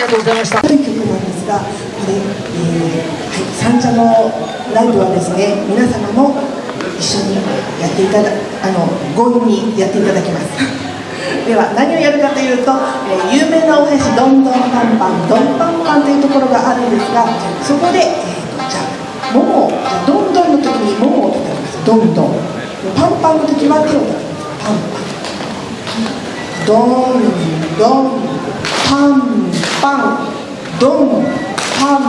がとうございました。曲なんですが、これ、三茶のライブはですね、皆様も一緒にやっていただ強引にやっていただきます。では何をやるかというと、有名なお箸どんどんパンパンどんパンパンというところがあるんですが、そこで、じゃあどんどんの時にももを叩きます。どんどん。パンパンの時は手を叩きます。パンパン。どんどんパンパンどんパン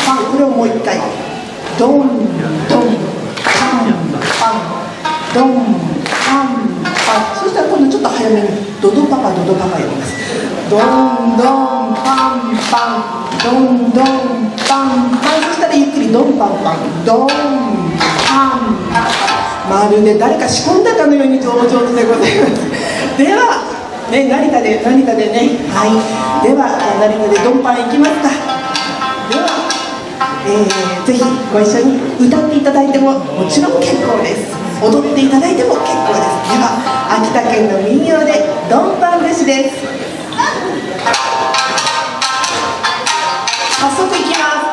パン、これをもう一回。どんどんパンパンどんパンパン。そしたら今度ちょっと早めにドドパパドドパパやります。どんどんパンパンどんどんパンパン。そしたらゆっくりどんパンパンどんパン。まるで誰か仕込んだかのように上手でございます。ではね、成田でね、はい、では成田でドンパンいきますか。では、ぜひご一緒に歌っていただいてももちろん結構です。踊っていただいても結構です。では秋田県の民謡でドンパン節です。早速いきます。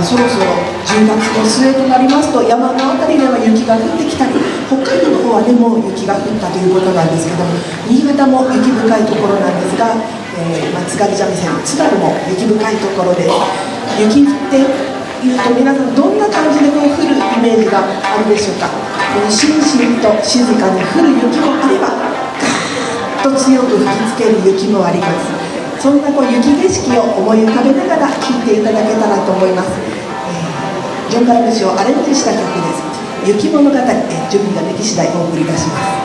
そろそろ10月の末となりますと山の辺りでは雪が降ってきたり、北海道の方はねもう雪が降ったということなんですけども、新潟も雪深いところなんですが、津軽三味線津軽も雪深いところで、雪っていうと皆さんどんな感じでこう降るイメージがあるでしょうか。しんしんと静かに降る雪もあれば、ガーッと強く吹きつける雪もあります。そんなこう雪景色を思い浮かべながら聴いていただけたらと思います。ジョン・ガルムシをアレンジした曲です。雪物語、準備ができ次第お送りいたします。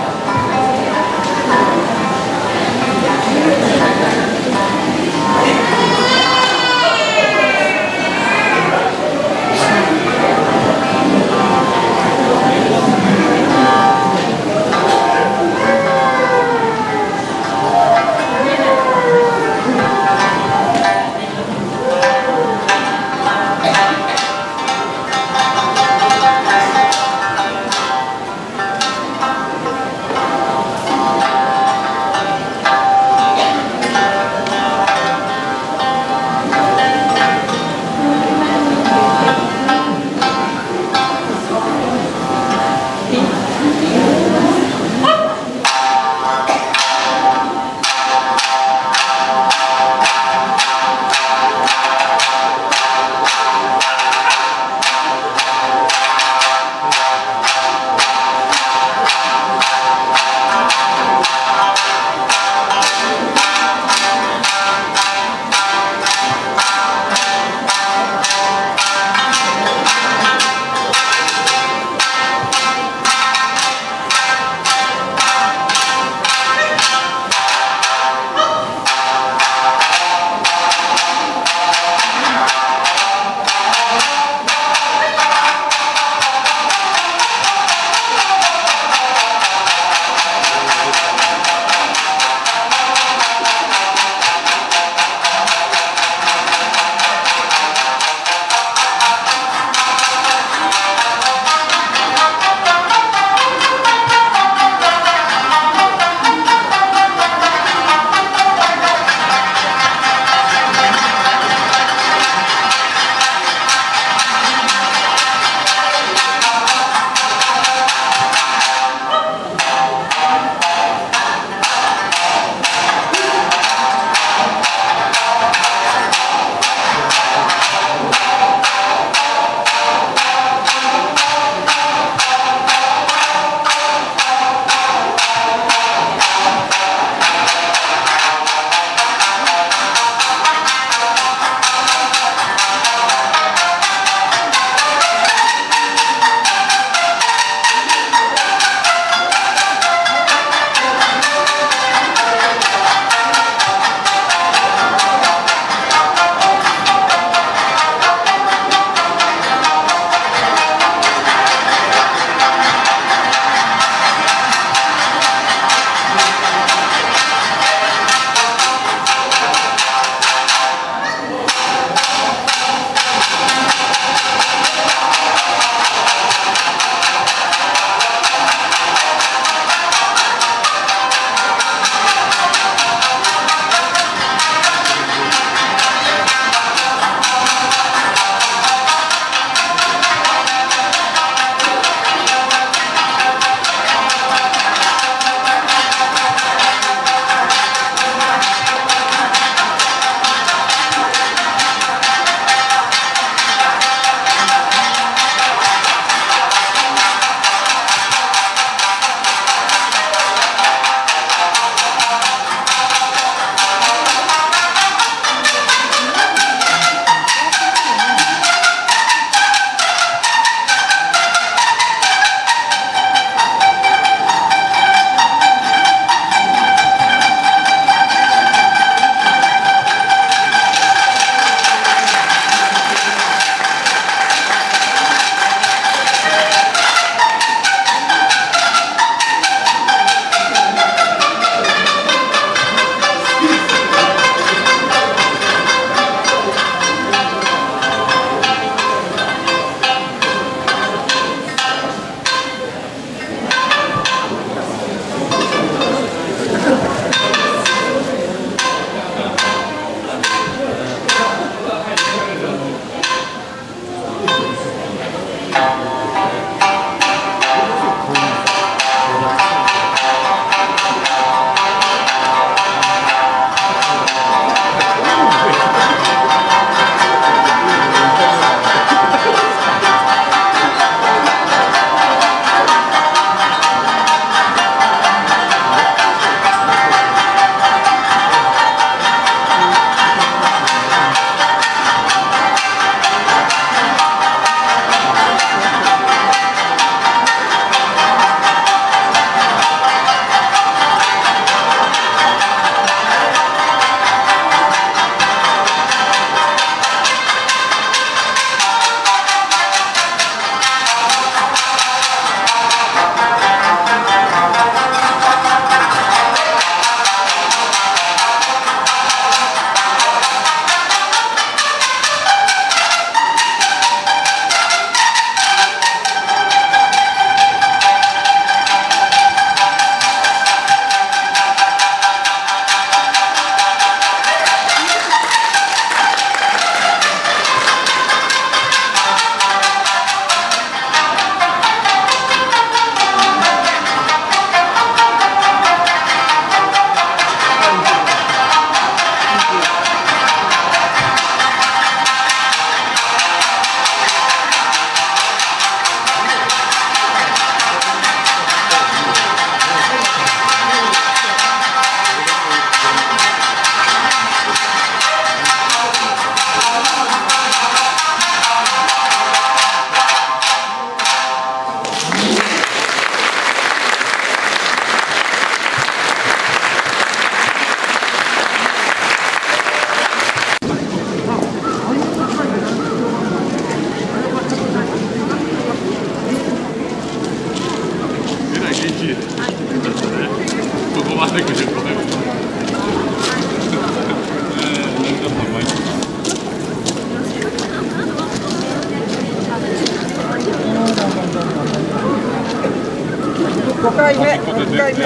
5回目。5回目。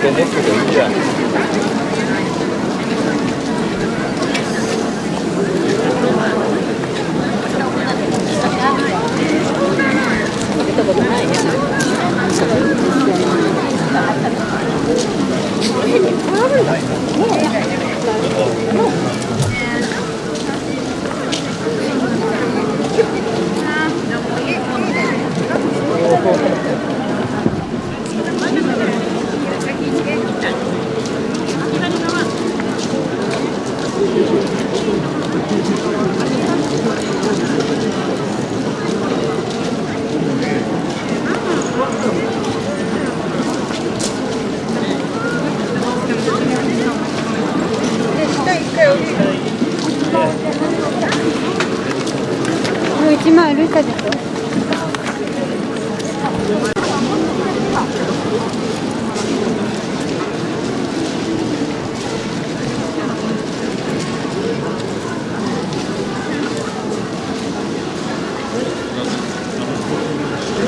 持ってていいじゃん。1枚歩いたでしょ。